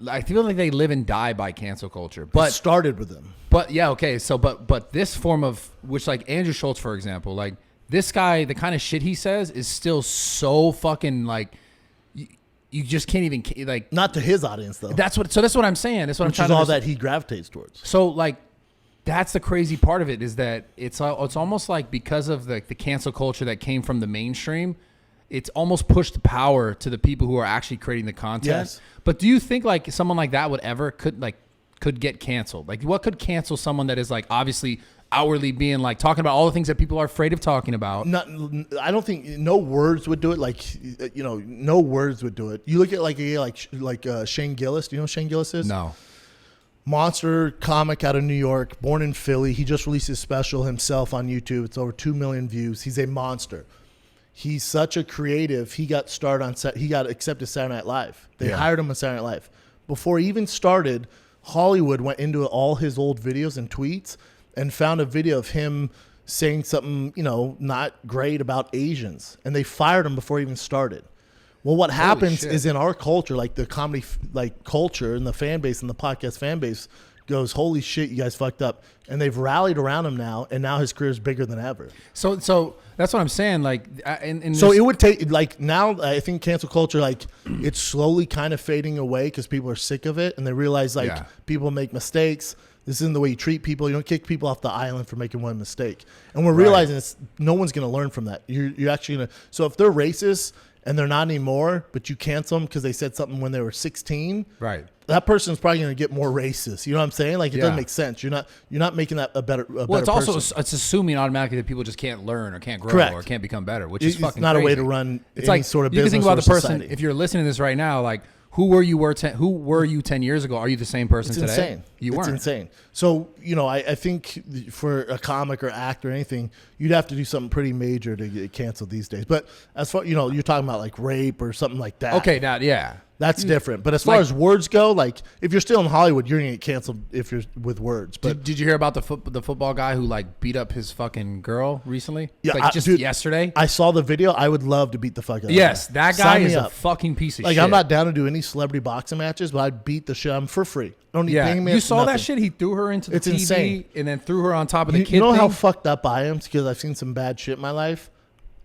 I feel like they live and die by cancel culture. But it started with them. But, yeah, okay. So, but this form of, which like Andrew Schultz, for example, like this guy, the kind of shit he says is still so fucking like, you just can't even like. Not to his audience, though. That's what I'm saying. That's what I'm trying to. Which is all that he gravitates towards. So, like, that's the crazy part of it is that it's almost like because of the cancel culture that came from the mainstream, it's almost pushed power to the people who are actually creating the content. Yes. But do you think like someone like that could get canceled? Like, what could cancel someone that is like obviously outwardly being like talking about all the things that people are afraid of talking about? I don't think no words would do it. Like, no words would do it. You look at like Shane Gillis. Do you know who Shane Gillis is? No. Monster comic out of New York, born in Philly. He just released his special himself on YouTube. It's over 2 million views. He's a monster. He's such a creative. He got started on set. He got accepted Saturday Night Live. They hired him on Saturday Night Live. Before he even started, Hollywood went into all his old videos and tweets and found a video of him saying something, not great about Asians. And they fired him before he even started. Well, what happens is in our culture, like the comedy culture and the fan base and the podcast fan base goes, holy shit, you guys fucked up. And they've rallied around him now, and now his career is bigger than ever. So that's what I'm saying. Like, so it would take, like, now I think cancel culture, like, it's slowly kind of fading away because people are sick of it, and they realize, people make mistakes. This isn't the way you treat people. You don't kick people off the island for making one mistake. And we're realizing no one's going to learn from that. You're actually going to. So if they're racist and they're not anymore, but you cancel them because they said something when they were 16, right? That person's probably going to get more racist. You know what I'm saying? Like, it doesn't make sense. You're not making that a better well, it's person. also it's assuming automatically that people just can't learn or can't grow or can't become better, which is fucking not crazy. a way to run it's any like, sort of you business. You can think about the person, society. if you're listening to this right now, like, who were you 10 years ago? Are you the same person today? It's insane. You weren't. It's insane. So, I think for a comic or actor or anything, you'd have to do something pretty major to get canceled these days. But as far, you're talking about like rape or something like that. Okay, now, yeah. That's different. But as far as words go, like, if you're still in Hollywood, you're going to get canceled if you're with words. But did you hear about the football guy who like beat up his fucking girl recently? Yeah, like just yesterday. I saw the video. I would love to beat the fuck out of him. Yes, that guy is a fucking piece of shit. Like, I'm not down to do any celebrity boxing matches, but I'd beat the shit. I'm for free. I don't need paying me. You saw that shit? He threw her into the TV insane. And then threw her on top of the kid. You know thing? how fucked up I am because I've seen some bad shit in my life.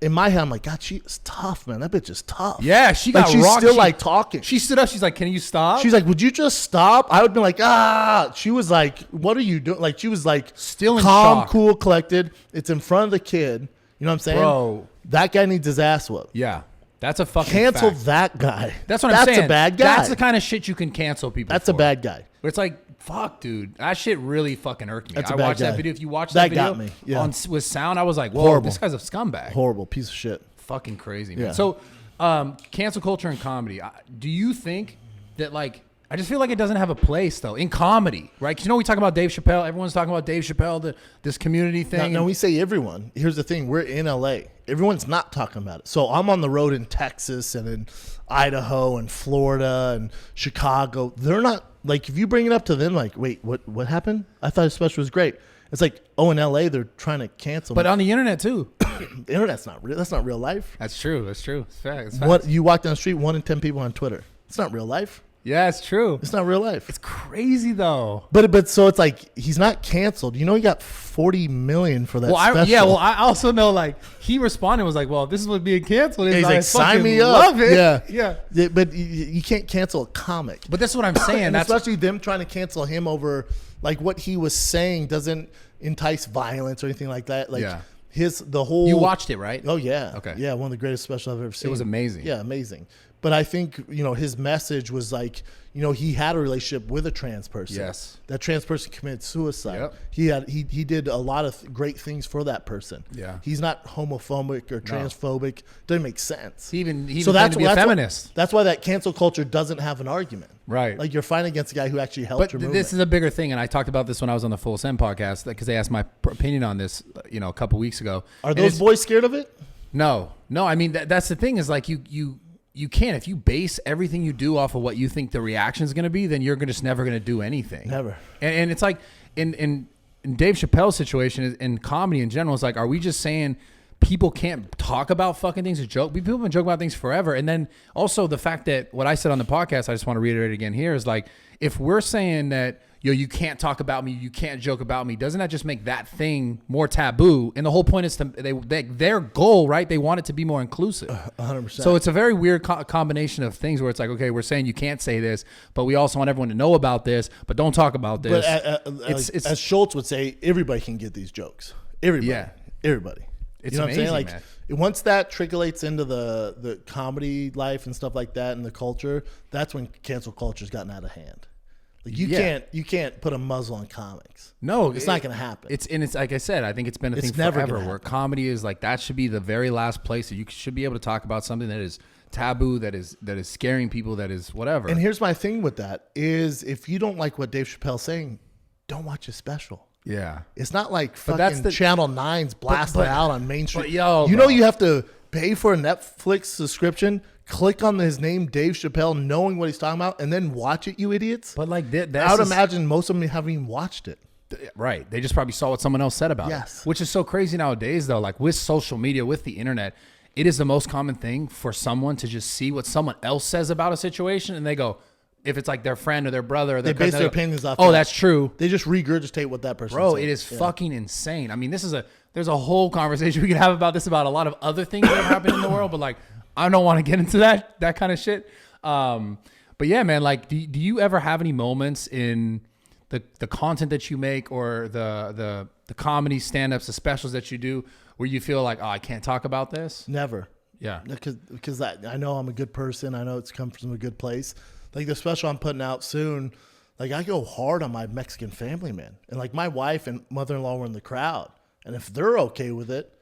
In my head, I'm like, God, she's tough, man. That bitch is tough. Yeah, she got she's rocked. still like talking. She stood up. She's like, "Can you stop?" She's like, "Would you just stop?" I would be like, "Ah." She was like, "What are you doing?" Like, she was like, still in calm, shock. Cool, collected. It's in front of the kid. You know what I'm saying? Bro, that guy needs his ass whooped. Yeah, that's a fucking cancel fact. that guy. That's what I'm saying. That's a bad guy. That's the kind of shit you can cancel people. That's for. a bad guy. But it's like, fuck, dude, that shit really fucking irked me. That's a I bad watched guy. that video. If you watch that video got me. Yeah. with sound, I was like, whoa, Horrible. this guy's a scumbag. Horrible piece of shit. Fucking crazy, man. Yeah. So, cancel culture and comedy. Do you think that, like, I just feel like it doesn't have a place, though, in comedy, right? 'Cause we talk about Dave Chappelle. Everyone's talking about Dave Chappelle, this community thing. No, we say everyone. Here's the thing. We're in LA. Everyone's not talking about it. So I'm on the road in Texas and in Idaho and Florida and Chicago. They're not, like, if you bring it up to them, like, wait, what happened? I thought his special was great. It's like, oh, in LA, they're trying to cancel. But on the internet, too. The internet's not real. That's not real life. That's true. That's true. It's fact. What, you walk down the street, 1 in 10 people on Twitter. It's not real life. Yeah, it's true. It's not real life. It's crazy, though. But so it's like, he's not canceled. He got 40 million for that special. I also know, like, he responded and was like, well, this is what being canceled is. He's I like, sign me up. Love it. Yeah. But you can't cancel a comic. But that's what I'm saying. And That's especially them trying to cancel him over, like, what he was saying doesn't entice violence or anything like that. Like, the whole. You watched it, right? Oh, yeah. Okay. Yeah, one of the greatest specials I've ever seen. It was amazing. Yeah, amazing. But I think, his message was like, he had a relationship with a trans person. Yes. That trans person committed suicide. Yep. He did a lot of great things for that person. Yeah. He's not homophobic or transphobic. Doesn't make sense. He even so claimed to be a feminist. That's why that cancel culture doesn't have an argument. Right. Like, you're fighting against a guy who actually helped your movement. This is a bigger thing, and I talked about this when I was on the Full Send podcast because they asked my opinion on this, a couple weeks ago. Are those boys scared of it? No. I mean, that's the thing is like you can't. If you base everything you do off of what you think the reaction is going to be, then you're just never going to do anything. Never. And it's like in Dave Chappelle's situation, in comedy in general, it's like, are we just saying people can't talk about fucking things or joke? People have been joking about things forever. And then also the fact that what I said on the podcast, I just want to reiterate again here, is like, if we're saying that, you can't talk about me, you can't joke about me, doesn't that just make that thing more taboo? And the whole point is their goal, right? They want it to be more inclusive. 100%. So it's a very weird combination of things where it's like, okay, we're saying you can't say this, but we also want everyone to know about this, but don't talk about this. But as Schultz would say, everybody can get these jokes. Everybody. Yeah. Everybody. It's what amazing, I'm saying? man. Once that trickles into the comedy life and stuff like that and the culture, that's when cancel culture's gotten out of hand. Like, you can't put a muzzle on comics. No, it's not going to happen. It's like I said, I think it's been a thing forever where comedy is like, that should be the very last place that you should be able to talk about something that is taboo, that is scaring people, that is whatever. And here's my thing with that is, if you don't like what Dave Chappelle's saying, don't watch his special. Yeah. It's not like fucking Channel 9's blasting out on mainstream. But you have to pay for a Netflix subscription, click on his name, Dave Chappelle, knowing what he's talking about, and then watch it, you idiots. But like I would imagine most of them haven't even watched it. Right. They just probably saw what someone else said about it. Which is so crazy nowadays, though. Like, with social media, with the internet, it is the most common thing for someone to just see what someone else says about a situation, and they go, if it's like their friend or their brother or their cousin, base their opinions off. Oh, that's true. They just regurgitate what that person. Bro, it is fucking insane. I mean, there's a whole conversation we could have about this, about a lot of other things that have happened in the world, but like, I don't want to get into that kind of shit. But yeah, man, like, do you ever have any moments in the content that you make, or the comedy stand-ups, the specials that you do, where you feel like, oh, I can't talk about this? Never. Yeah. Because I know I'm a good person. I know it's come from a good place. Like the special I'm putting out soon, like, I go hard on my Mexican family, man. And like, my wife and mother-in-law were in the crowd. And if they're okay with it,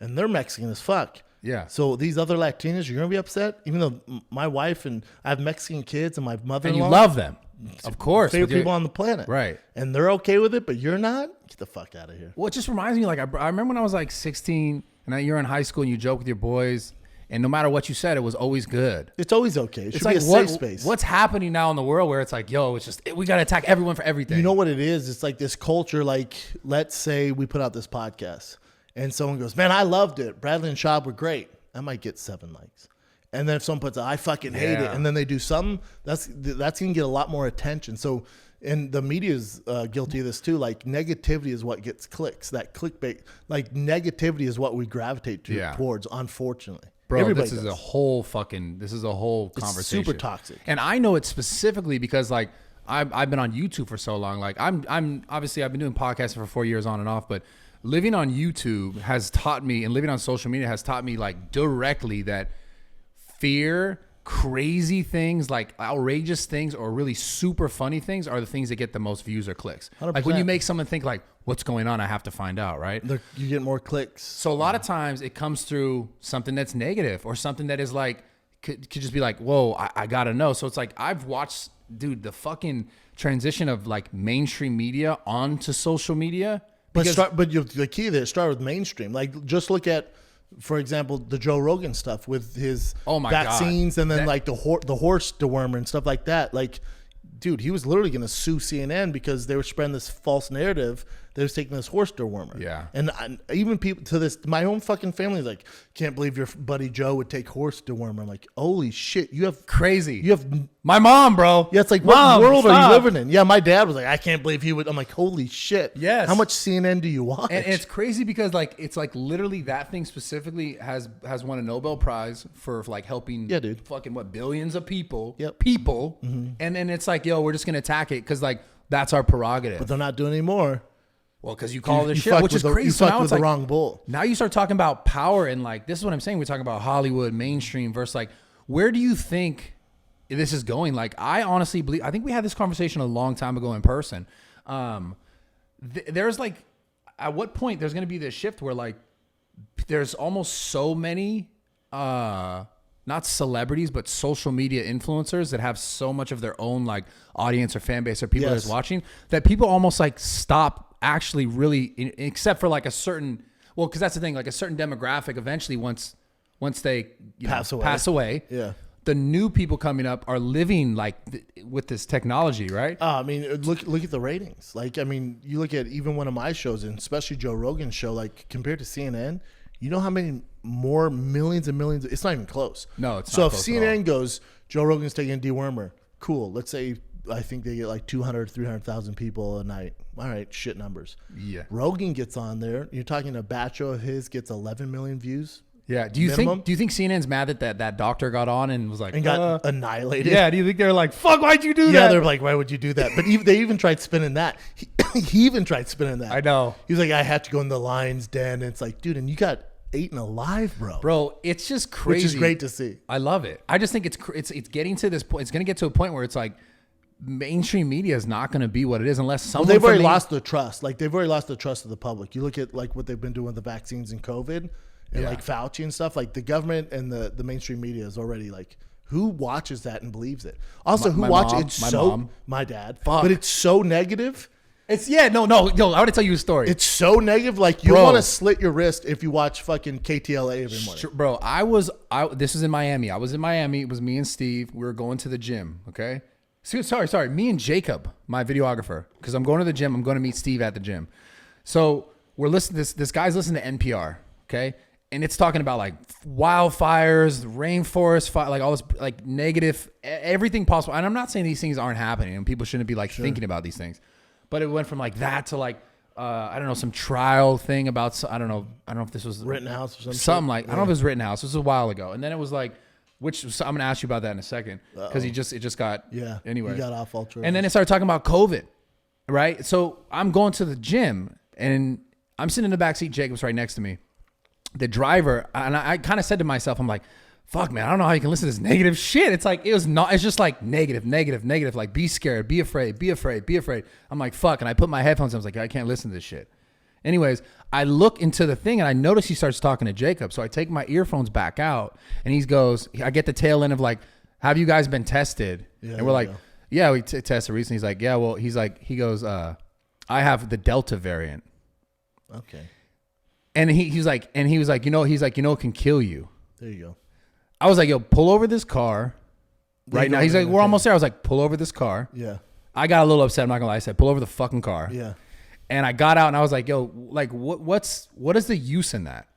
and they're Mexican as fuck. Yeah. So these other Latinas, you're going to be upset? Even though my wife and I have Mexican kids and my mother-in-law. And you love them. Of course. Favorite people on the planet. Right. And they're okay with it, but you're not? Get the fuck out of here. Well, it just reminds me, like, I remember when I was like 16 and you're in high school and you joke with your boys, and no matter what you said, it was always good. It's always okay. It should like, be a safe space. What's happening now in the world where it's like, yo, it's just, we got to attack everyone for everything. You know what it is? It's like this culture, like, let's say we put out this podcast and someone goes, man, I loved it. Bradley and Schaub were great. I might get 7 likes. And then if someone puts, I fucking hate it, and then they do something, that's going to get a lot more attention. So, and the media is guilty of this too. Like, negativity is what gets clicks. That clickbait, like, negativity is what we gravitate towards, unfortunately. Bro, Everybody this is a whole conversation. It's super toxic. And I know it specifically because, like, I've been on YouTube for so long. Like, I'm obviously, I've been doing podcasting for 4 years on and off, but living on YouTube has taught me, and living on social media has taught me, like, directly that fear, crazy things, like outrageous things, or really super funny things are the things that get the most views or clicks. 100%. Like, when you make someone think, like, what's going on? I have to find out, right? You get more clicks. So a lot of times it comes through something that's negative, or something that is like, could just be like, whoa, I gotta know. So it's like, I've watched, dude, the fucking transition of like mainstream media onto social media. But the key there, start with mainstream. Like, just look at, for example, the Joe Rogan stuff with his vaccines, and then like the horse dewormer and stuff like that. Like, dude, he was literally going to sue CNN because they were spreading this false narrative. They was taking this horse dewormer. Yeah. And even people to this, my own fucking family is like, can't believe your buddy Joe would take horse dewormer. I'm like, holy shit, you have crazy. You have my mom, bro. Yeah, it's like, Mom, what world stop. are you living in? Yeah, my dad was like, I can't believe he would. I'm like, holy shit. Yes. How much CNN do you watch? And it's crazy because, like, it's like literally that thing specifically has won a Nobel Prize for like helping fucking billions of people. Yep. People. Mm-hmm. And then it's like, yo, we're just gonna attack it because, like, that's our prerogative. But they're not doing it anymore. Well, because you call this shit, which is crazy. You So fucked now with it's the like, wrong bull. now you start talking about power, and like, this is what I'm saying. We're talking about Hollywood mainstream versus like where do you think this is going? Like, I honestly believe, I think we had this conversation a long time ago in person. There's like, at what point there's going to be this shift where like, there's almost so many, not celebrities, but social media influencers that have so much of their own like audience or fan base or people that's watching, that people almost like stop actually really, except for like a certain, well, because that's the thing, like a certain demographic eventually once they pass away, the new people coming up are living like with this technology, right? I mean, look at the ratings. Like, I mean, you look at even one of my shows, and especially Joe Rogan's show, like compared to CNN, you know how many more millions and millions? It's not even close. No, it's so not if close CNN goes, Joe Rogan's taking a dewormer, cool. Let's say I think they get like 200, 300,000 people a night. All right, shit numbers. Yeah. Rogan gets on there. You're talking a batch show of his gets 11 million views. Yeah. Do you think CNN's mad that doctor got on and was like, and got annihilated? Yeah. Do you think they're like, fuck, why'd you do that? Yeah, they're like, why would you do that? But they even tried spinning that. He even tried spinning that. I know. He was like, I have to go in the lion's den. And it's like, dude, and you got eaten alive, bro. Bro, it's just crazy. Which is great to see. I love it. I just think it's getting to this point. It's going to get to a point where it's like mainstream media is not going to be what it is unless someone. Well, they've already lost the trust. Like they've already lost the trust of the public. You look at like what they've been doing with the vaccines and COVID and like Fauci and stuff. Like the government and the mainstream media is already like, who watches that and believes it? Also, who watches it? My dad. Fuck. But it's so negative. It's no. I want to tell you a story. It's so negative. Like you want to slit your wrist if you watch fucking KTLA every morning. Bro, this was in Miami. I was in Miami. It was me and Steve. We were going to the gym. Okay. Sorry. Me and Jacob, my videographer, because I'm going to the gym. I'm going to meet Steve at the gym. So we're listening. This guy's listening to NPR. Okay. And it's talking about like wildfires, rainforest fire, like all this like negative, everything possible. And I'm not saying these things aren't happening and people shouldn't be like thinking about these things. But it went from like that to like, I don't know, some trial thing about, I don't know if this was Rittenhouse or something like, I don't know if it was Rittenhouse. This was a while ago. And then it was like, I'm going to ask you about that in a second. Because it just got, anyway. He got off all true. And then it started talking about COVID, right? So I'm going to the gym and I'm sitting in the back seat. Jacob's right next to me. The driver, and I kind of said to myself, I'm like, fuck, man, I don't know how you can listen to this negative shit. It's like, it's just like negative. Like, be scared, be afraid. I'm like, fuck. And I put my headphones on. I was like, I can't listen to this shit. Anyways, I look into the thing and I notice he starts talking to Jacob. So I take my earphones back out and he goes, I get the tail end of like, have you guys been tested? Yeah, and we're like, yeah, we tested recently. He's like, yeah, well, he goes, I have the Delta variant. Okay. And he was like, it can kill you. There you go. I was like, yo, pull over this car right now. He's like, we're almost there. I was like, pull over this car. Yeah. I got a little upset. I'm not gonna lie. I said, pull over the fucking car. Yeah. And I got out and I was like, yo, like what is the use in that?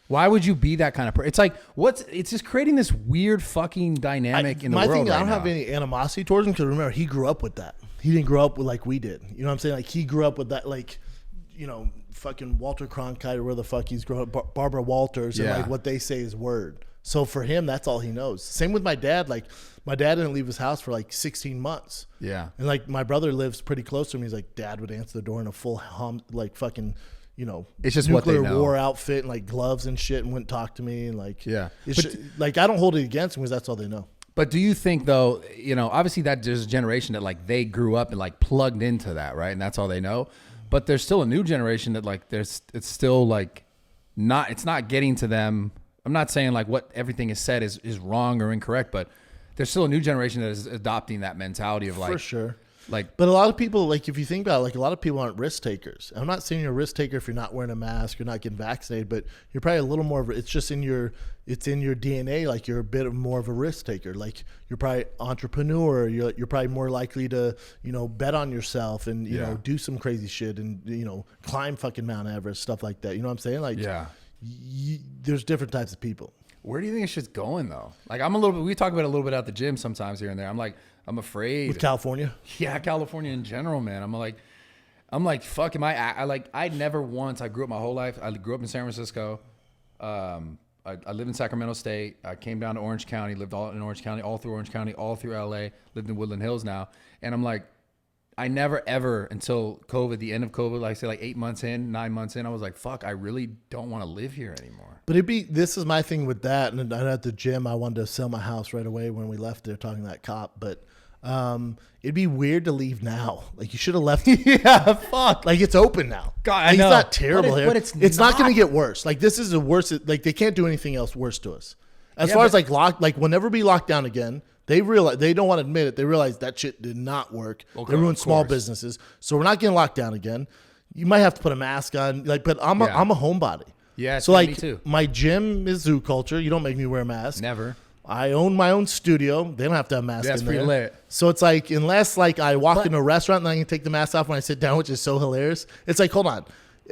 Why would you be that kind of person? It's like, it's just creating this weird fucking dynamic in the world. My thing, right I don't now. have any animosity towards him because remember, he grew up with that. He didn't grow up with like we did. You know what I'm saying? Like he grew up with that, like, you know, fucking Walter Cronkite or where the fuck he's grown up, Barbara Walters, and like what they say is word. So for him, that's all he knows. Same with my dad. Like my dad didn't leave his house for like 16 months. Yeah. And like my brother lives pretty close to him. He's like, Dad would answer the door in a full like fucking, you know, it's just nuclear what they know. War outfit and like gloves and shit and wouldn't talk to me and like But, like I don't hold it against him because that's all they know. But do you think though, you know, obviously that there's a generation that like they grew up and like plugged into that, right? And that's all they know. But there's still a new generation that like it's still like it's not getting to them. I'm not saying like what everything is said is wrong or incorrect, but there's still a new generation that is adopting that mentality of like, for sure. Like, but a lot of people, like if you think about it, like a lot of people aren't risk takers. I'm not saying you're a risk taker if you're not wearing a mask, you're not getting vaccinated, but you're probably a little more of it's just in your DNA. Like you're a bit more of a risk taker. Like you're probably entrepreneur. You're probably more likely to, you know, bet on yourself and, you know, do some crazy shit and, you know, climb fucking Mount Everest, stuff like that. You know what I'm saying? Like, there's different types of people. Where do you think it's just going though? Like we talk about it a little bit at the gym sometimes here and there. I'm afraid with California. Yeah, California in general, man. I'm like, fuck. I never once. I grew up my whole life. I grew up in San Francisco. I lived in Sacramento State. I came down to Orange County. Lived all in Orange County, all through Orange County, all through LA. Lived in Woodland Hills now, and I'm like, I never ever until COVID, the end of COVID, like I say, like 8 months in, 9 months in, I was like, fuck, I really don't want to live here anymore. But this is my thing with that. And at the gym, I wanted to sell my house right away when we left there talking to that cop. But it'd be weird to leave now. Like you should have left. Yeah, fuck. Like it's open now. God, like, I know. It's not terrible here. But it's not going to get worse. Like this is the worst. Like they can't do anything else worse to us. As far as like whenever we lock down again, they realize they don't want to admit it. They realize that shit did not work. Okay, they ruined small businesses. So we're not getting locked down again. You might have to put a mask on. Like, but I'm a homebody. Yeah. So like me too. my gym is zoo culture. You don't make me wear a mask. Never. I own my own studio. They don't have to have masks. That's in pretty there. lit. So it's like unless like I walk into a restaurant and I can take the mask off when I sit down, which is so hilarious. It's like hold on.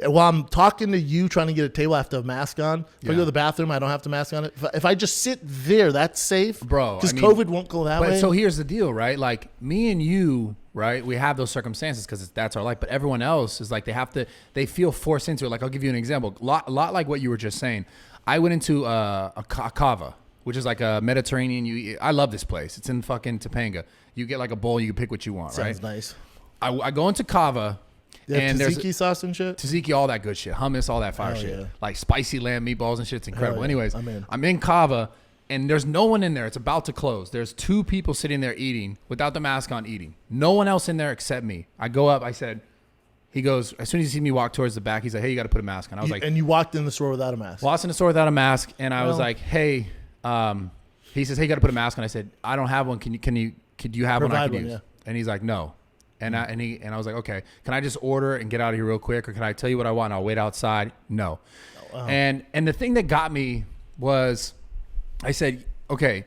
While I'm talking to you, trying to get a table, I have to have a mask on. If I go to the bathroom, I don't have to mask on it. If I just sit there, that's safe. Bro. Because COVID won't go that way. But so here's the deal, right? Like me and you, right? We have those circumstances because that's our life. But everyone else is like they feel forced into it. Like I'll give you an example. A lot like what you were just saying. I went into a kava, which is like a Mediterranean. I love this place. It's in fucking Topanga. You get like a bowl, you can pick what you want, right? Sounds nice. I go into kava. And tzatziki sauce and shit? Tzatziki, all that good shit. Hummus, all that fire shit. Yeah. Like spicy lamb meatballs and shit. It's incredible. Yeah. Anyways, I'm in Kava, and there's no one in there. It's about to close. There's 2 people sitting there eating without the mask on eating. No one else in there except me. I go up. I said, he goes, as soon as he sees me walk towards the back, he's like, hey, you got to put a mask on. I was like. And you walked in the store without a mask? Walked in the store without a mask, and I was like, hey, he says, hey, you got to put a mask on. I said, I don't have one. Could you have one I can use? Yeah. And he's like, no. And I was like, okay, can I just order and get out of here real quick, or can I tell you what I want and I'll wait outside? No. Oh, wow. And the thing that got me was, I said, okay.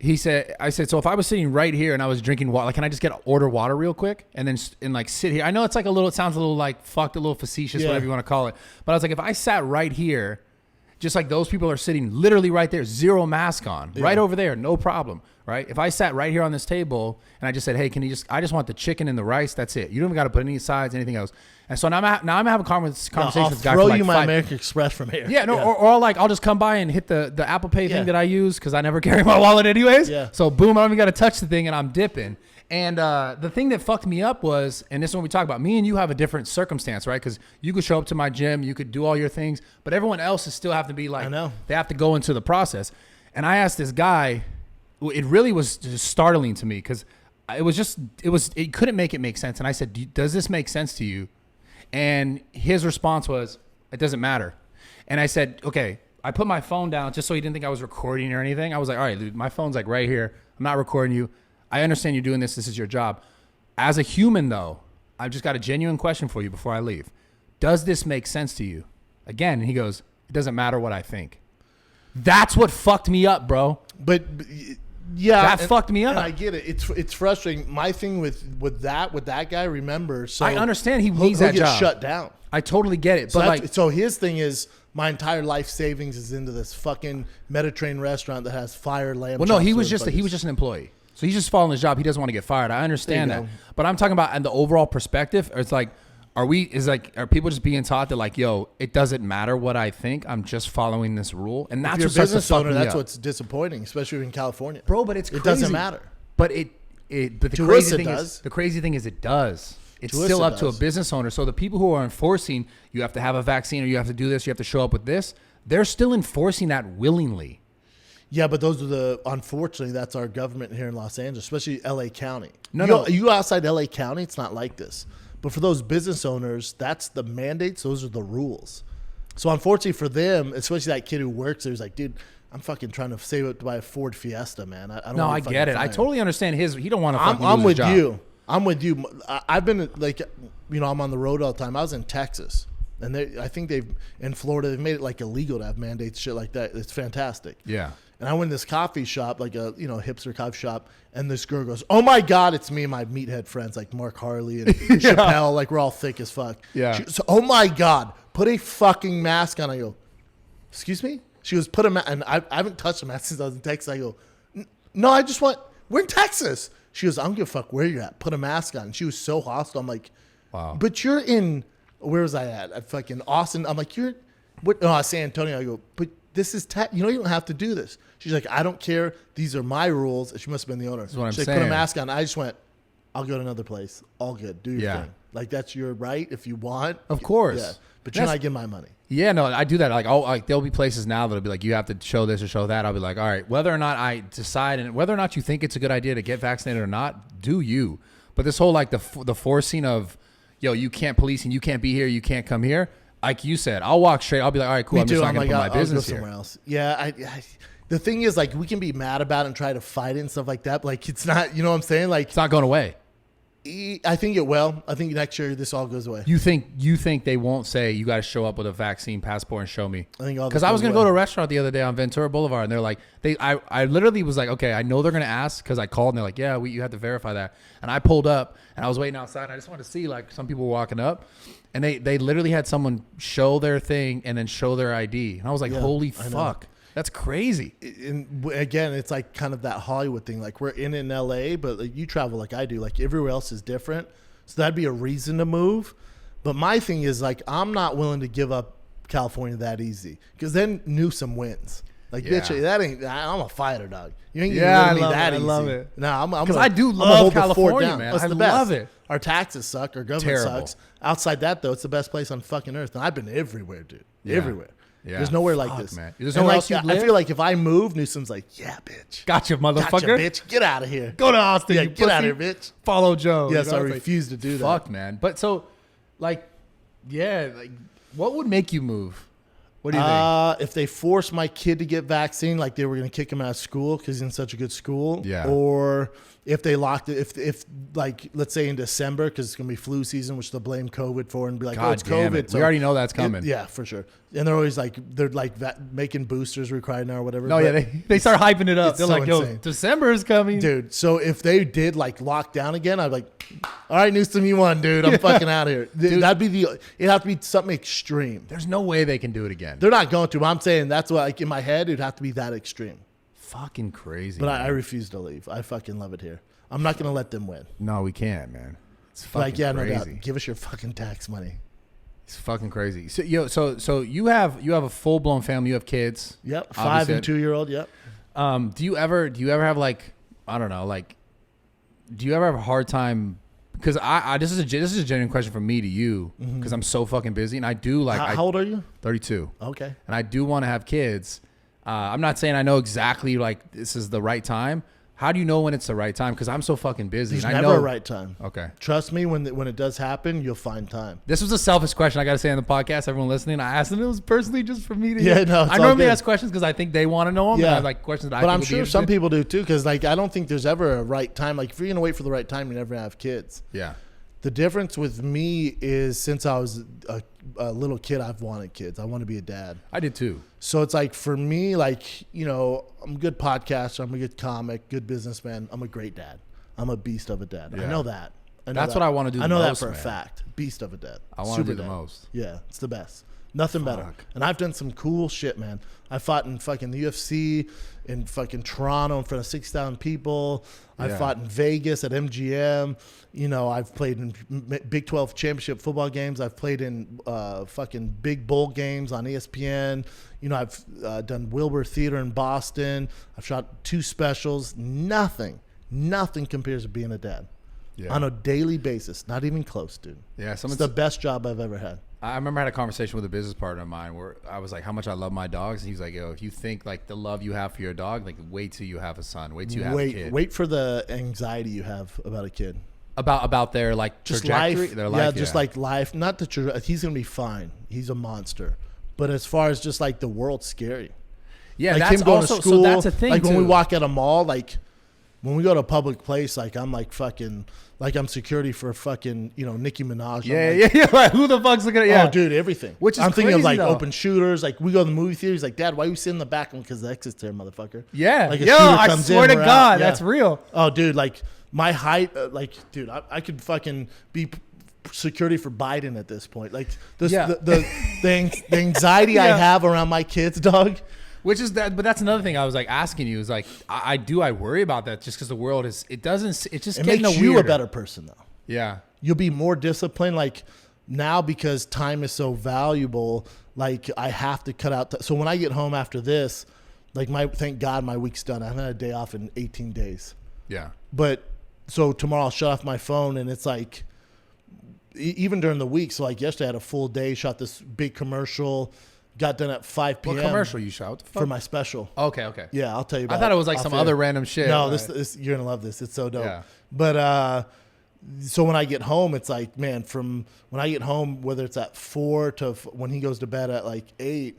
I said, so if I was sitting right here and I was drinking water, like, can I just order water real quick and then like sit here? I know it's like it sounds a little like fucked, a little facetious, whatever you want to call it. But I was like, if I sat right here, just like those people are sitting literally right there, 0 mask on, right over there, no problem. Right? If I sat right here on this table and I just said, hey, I just want the chicken and the rice. That's it. You don't even got to put any sides, anything else. And so now I'm having a conversation with this guy. I'll throw you my American Express from here. Yeah, no, yeah. Or like I'll just come by and hit the Apple Pay thing that I use because I never carry my wallet anyways. Yeah. So boom, I don't even got to touch the thing and I'm dipping. And the thing that fucked me up was, and this is when we talk about, me and you have a different circumstance, right? Because you could show up to my gym, you could do all your things, but everyone else is still have to be like, I know. They have to go into the process. And I asked this guy, it really was just startling to me because it couldn't make it make sense. And I said, does this make sense to you? And his response was, it doesn't matter. And I said, okay. I put my phone down just so he didn't think I was recording or anything. I was like, all right, dude, my phone's like right here. I'm not recording you. I understand you're doing this. This is your job. As a human, though, I've just got a genuine question for you before I leave. Does this make sense to you? Again, he goes, it doesn't matter what I think. That's what fucked me up, bro. But yeah, that fucked me up. And I get it. It's frustrating. My thing with that guy, remember, so I understand he needs that job. Shut down. I totally get it. But so his thing is, my entire life savings is into this fucking Mediterranean restaurant that has fire lamb. Well, no, he was just an employee. So he's just following his job. He doesn't want to get fired. I understand that. But I'm talking about in the overall perspective. It's like, are people just being taught that like, yo, it doesn't matter what I think. I'm just following this rule. And that's what starts to fuck me up. That's what's disappointing, especially in California. Bro, but it's crazy. It doesn't matter. But the crazy thing is it does. It's still up to a business owner. So the people who are enforcing, you have to have a vaccine or you have to do this, you have to show up with this, they're still enforcing that willingly. Yeah, but unfortunately, that's our government here in Los Angeles, especially LA County. You outside LA County, it's not like this. But for those business owners, that's the mandates. Those are the rules. So unfortunately for them, especially that kid who works there, he's like, dude, I'm fucking trying to save it to buy a Ford Fiesta, man. I get it. I totally understand he don't want to fucking lose his job. I'm with you. I've been like, I'm on the road all the time. I was in Texas. And I think in Florida, they've made it like illegal to have mandates, shit like that. It's fantastic. Yeah. And I went to this coffee shop, like a hipster coffee shop, and this girl goes, "Oh my God, it's me and my meathead friends like Mark Harley and Chappelle, like we're all thick as fuck." Yeah. She goes, "Oh my God, put a fucking mask on." I go, "Excuse me?" She goes, "Put a mask," and I haven't touched a mask since I was in Texas. I go, "No, we're in Texas." She goes, "I don't give a fuck where you're at. Put a mask on." And she was so hostile. I'm like, "Wow." But you're in. Where was I at? At fucking Austin. I'm like, "You're what?" No, San Antonio. I go, "But this is you don't have to do this." She's like, "I don't care. These are my rules." She must have been the owner. That's what I'm She's saying. Put a mask on. I just went, I'll go to another place. All good. Do your Yeah. thing. Like that's your right if you want. Of course. Yeah. But you're not getting my money. Yeah, no, I do that. Like there'll be places now that'll be like, you have to show this or show that. I'll be like, all right, whether or not I decide and whether or not you think it's a good idea to get vaccinated or not, do you. But this whole like the forcing of, yo, you can't police and you can't be here, you can't come here. Like you said, I'll walk straight. I'll be like, all right, cool. Me I'm too. just not I'm going to like, put my I'll business go here. somewhere else. Yeah. The thing is, like, we can be mad about it and try to fight it and stuff like that. But, like, it's not, you know what I'm saying? Like, It's not going away. I think it will. I think next year this all goes away. You think they won't say you got to show up with a vaccine passport and show me? I think all because I was gonna go to a restaurant the other day on Ventura Boulevard and they're like, I literally was like, okay, I know they're gonna ask because I called and they're like, yeah, you have to verify that. And I pulled up and I was waiting outside. And I just wanted to see like some people were walking up, and they literally had someone show their thing and then show their ID, and I was like, holy fuck. That's crazy. And again, it's like kind of that Hollywood thing. Like we're in LA, but like you travel like I do. Like everywhere else is different. So that'd be a reason to move. But my thing is like, I'm not willing to give up California that easy. Because then Newsom wins. Like, bitch, that ain't, I'm a fighter, dog. You ain't gonna win me that easy. I love it. No, I'm because I do love California, man. It's I the best. love it. Our taxes suck. Our government sucks. Outside that, though, it's the best place on fucking earth. And I've been everywhere, dude. Yeah. Everywhere. Yeah. There's nowhere like this. Man. There's nowhere else I feel like if I move, Newsom's like, yeah, bitch. Gotcha, motherfucker. Gotcha, bitch. Get out of here. Go to Austin. Yeah, get out of here, bitch. Follow Joe. Yes, you know? I refuse to do that. Fuck, man. But so, like, yeah, like, what would make you move? What do you think? If they force my kid to get vaccine, like they were going to kick him out of school because he's in such a good school. Yeah. Or if they locked it, if like, let's say in December, because it's going to be flu season, which they'll blame COVID for and be like, God oh, it's damn COVID. it. So we already know that's coming. yeah, for sure. And they're always like, making boosters required now or whatever. No, yeah, they start hyping it up. It's They're so like, yo, insane. December is coming. Dude, so if they did like lock down again, I'd be like, all right, Newsom, you won, dude. I'm fucking out of here. Dude, it'd have to be something extreme. There's no way they can do it again. They're not going to, but I'm saying that's what, like in my head, it'd have to be that extreme. Fucking crazy. But man. I refuse to leave. I fucking love it here. I'm not going to let them win. No, we can't, man. It's fucking Like, yeah, crazy. no doubt. Give us your fucking tax money. It's fucking crazy. So you have a full blown family. You have kids. Yep, 5 and 2 year old. Yep. Do you ever have like, I don't know, like, do you ever have a hard time? Because this is a genuine question from me to you, because I'm so fucking busy, and I do like. How old are you? 32. Okay. And I do want to have kids. I'm not saying I know exactly like this is the right time. How do you know when it's the right time? Because I'm so fucking busy. There's and I never know, a right time. Okay. Trust me, when it does happen, you'll find time. This was a selfish question I got to say on the podcast. Everyone listening, I asked them. It was personally just for me to. Yeah, no, it's I all normally good. ask questions because I think they want to know them. Yeah. And I have like questions that I But think I'm would be sure some interesting. people do too, because like I don't think there's ever a right time. Like if you're gonna wait for the right time, you never have kids. Yeah. The difference with me is since I was a little kid, I've wanted kids. I want to be a dad. I did too. So it's like for me, like, you know, I'm a good podcaster. I'm a good comic, good businessman. I'm a great dad. I'm a beast of a dad. Yeah. I know that. That's what I want to do I the know most, that for man. a fact. Beast of a dad. I want to Super do the dad. most. Yeah, it's the best. Nothing better. Fuck. And I've done some cool shit, man. I fought in fucking the UFC, in fucking Toronto in front of 6,000 people. I Yeah. fought in Vegas at MGM. You know, I've played in Big 12 championship football games. I've played in fucking big bowl games on ESPN. You know, I've done Wilbur Theater in Boston. I've shot 2 specials. Nothing compares to being a dad. Yeah. On a daily basis. Not even close, dude. Yeah. It's the best job I've ever had. I remember I had a conversation with a business partner of mine where I was like, how much I love my dogs. And he was like, yo, if you think like the love you have for your dog, like wait till you have a son. Wait till you have a kid. Wait for the anxiety you have about a kid. About their like Just trajectory. life. Their life, just like life. Not the he's going to be fine. He's a monster. But as far as just like the world's scary. yeah, Like that's him going also to school. so that's a thing. Like when too. we walk at a mall, like when we go to a public place, like I'm like fucking, like I'm security for fucking, you know, Nicki Minaj. Yeah. Like, who the fuck's looking at? Yeah, Oh, dude, everything. Which is I'm thinking of crazy, like though. open shooters. Like we go to the movie theater. He's like, Dad, why you sit in the back? Because the exit's there, motherfucker. Yeah. Like a Yo, shooter I comes swear in, to we're God, out. Yeah. that's real. Oh, dude, like my height, like, dude, I could fucking be security for Biden at this point. Like this, Yeah. the anxiety I Yeah. have around my kids, dog. Which is that, but that's another thing I was like asking you is like, I worry about that just because the world is, it's just It getting makes a you a weirder. better person, though. Yeah. You'll be more disciplined. Like now, because time is so valuable, like I have to cut out. So when I get home after this, like thank God my week's done. I haven't had a day off in 18 days. Yeah. But so tomorrow I'll shut off my phone, and it's like, even during the week. So like yesterday I had a full day, shot this big commercial, got done at 5 p.m. What commercial you shot? What the fuck? For my special. Okay, okay. Yeah, I'll tell you about I thought it was like off some air. other random shit. No, right? this you're gonna love this. It's so dope. Yeah. But so when I get home, it's like, man, from when I get home, whether it's at 4 to when he goes to bed at like 8,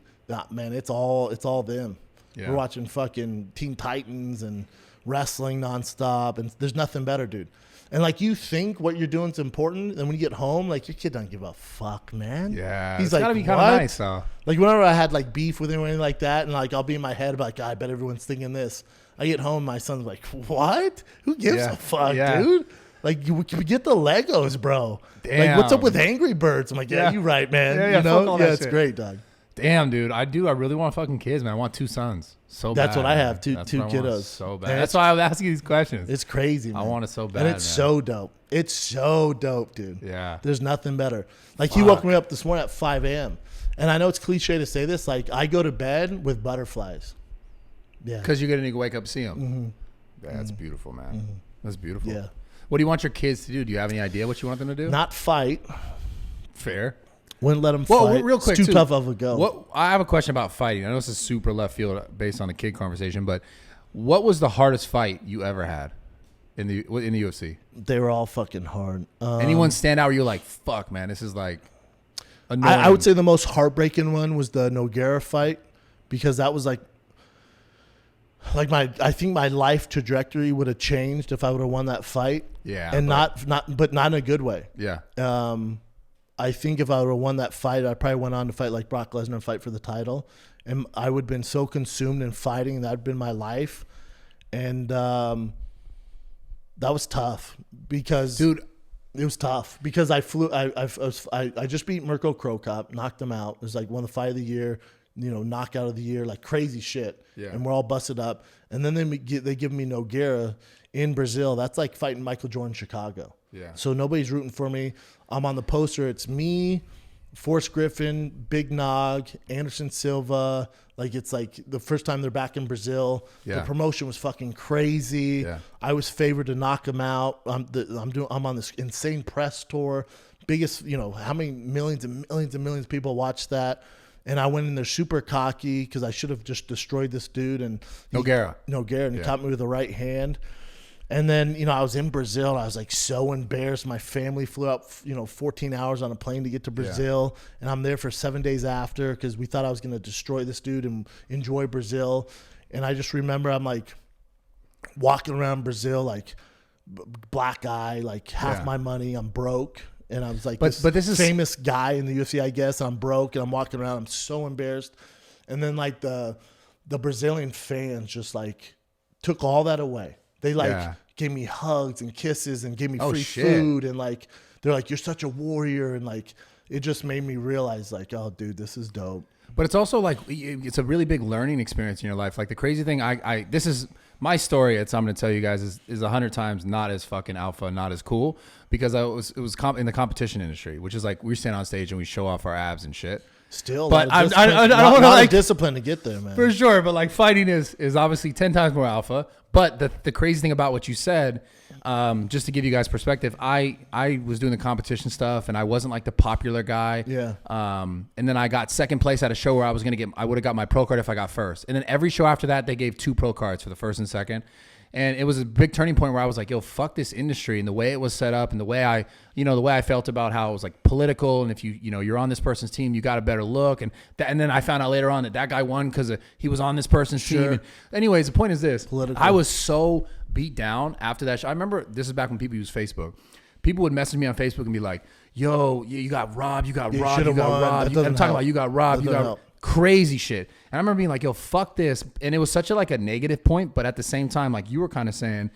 man, it's all them. Yeah. We're watching fucking Teen Titans and wrestling nonstop, and there's nothing better, dude. And like, you think what you're doing is important, and when you get home, like, your kid doesn't give a fuck, man. Yeah, he's it's like, gotta be kind what? of nice, though. Like, whenever I had like beef with him or anything like that, and like I'll be in my head about, like, I bet everyone's thinking this. I get home, my son's like, what? Who gives a fuck, dude? Like, you get the Legos, bro. Damn. Like, what's up with Angry Birds? I'm like, yeah, you're right, man. Yeah, you know, fuck all yeah, that it's shit. great, dog. Damn, dude, I really want fucking kids, man. I want 2 sons. So bad. That's what I have, two That's what I want kiddos. So bad. And That's why I was asking you these questions. It's crazy, man. I want it so bad, and it's man. so dope. It's so dope, dude. Yeah. There's nothing better. Like, he woke me up this morning at 5 a.m. And I know it's cliche to say this. Like, I go to bed with butterflies. Yeah. Because you're going to wake up and see them. That's beautiful, man. That's beautiful. Yeah. What do you want your kids to do? Do you have any idea what you want them to do? Not fight. Fair. Wouldn't let them Well, fight. real quick, it's too too. tough of a go. What I have a question about fighting. I know this is super left field based on the kid conversation, but what was the hardest fight you ever had in the UFC? They were all fucking hard. Anyone stand out where you're like, fuck, man, this is like annoying? I would say the most heartbreaking one was the Nogueira fight, because that was like I think my life trajectory would have changed if I would have won that fight. Yeah, and but- not in a good way. Yeah. I think if I would have won that fight, I probably went on to fight like Brock Lesnar and fight for the title, and I would have been so consumed in fighting, that would been my life, and that was tough because, Dude, it was tough because I just beat Mirko Krokop, knocked him out. It was like one of the fight of the year, knockout of the year, like crazy shit. Yeah. And we're all busted up, and then they give me Nogueira in Brazil. That's like fighting Michael Jordan in Chicago. Yeah. So nobody's rooting for me. I'm on the poster. It's me, Forrest Griffin, Big Nog, Anderson Silva. Like, it's like the first time they're back in Brazil. Yeah. The promotion was fucking crazy. Yeah. I was favored to knock him out. I'm on this insane press tour. Biggest, how many millions and millions and millions of people watched that. And I went in there super cocky because I should have just destroyed this dude. And Nogueira. And he caught me with the right hand. And then, I was in Brazil, and I was like so embarrassed. My family flew out, 14 hours on a plane to get to Brazil. Yeah. And I'm there for 7 days after because we thought I was going to destroy this dude and enjoy Brazil. And I just remember I'm like walking around Brazil, like black eye, like half my money. I'm broke. And I was like, but this is famous guy in the UFC, I guess. And I'm broke, and I'm walking around. I'm so embarrassed. And then like the Brazilian fans just like took all that away. They gave me hugs and kisses and gave me free food, and like they're like, you're such a warrior, and like it just made me realize like, oh dude, this is dope. But it's also like, it's a really big learning experience in your life. Like, the crazy thing, this is my story. I'm going to tell you guys is 100 times not as fucking alpha, not as cool, because it was in the competition industry, which is like we stand on stage and we show off our abs and shit. Still, but I don't want want to like discipline to get there, man. For sure, but like fighting is obviously 10 times more alpha. But the crazy thing about what you said, just to give you guys perspective, I was doing the competition stuff, and I wasn't like the popular guy. Yeah. And then I got second place at a show where I would have got my pro card if I got first. And then every show after that, they gave 2 pro cards for the first and second. And it was a big turning point where I was like, yo, fuck this industry and the way it was set up and the way I felt about how it was like political. And if you're on this person's team, you got a better look. And then I found out later on that guy won because he was on this person's team. And anyways, the point is this. Political. I was so beat down after that show. I remember this is back when people used Facebook. People would message me on Facebook and be like, yo, you got robbed. You got robbed. You got robbed. I'm talking about you got robbed. You got crazy shit. And I remember being like, yo, fuck this. And it was such a negative point, but at the same time, like you were kind of saying,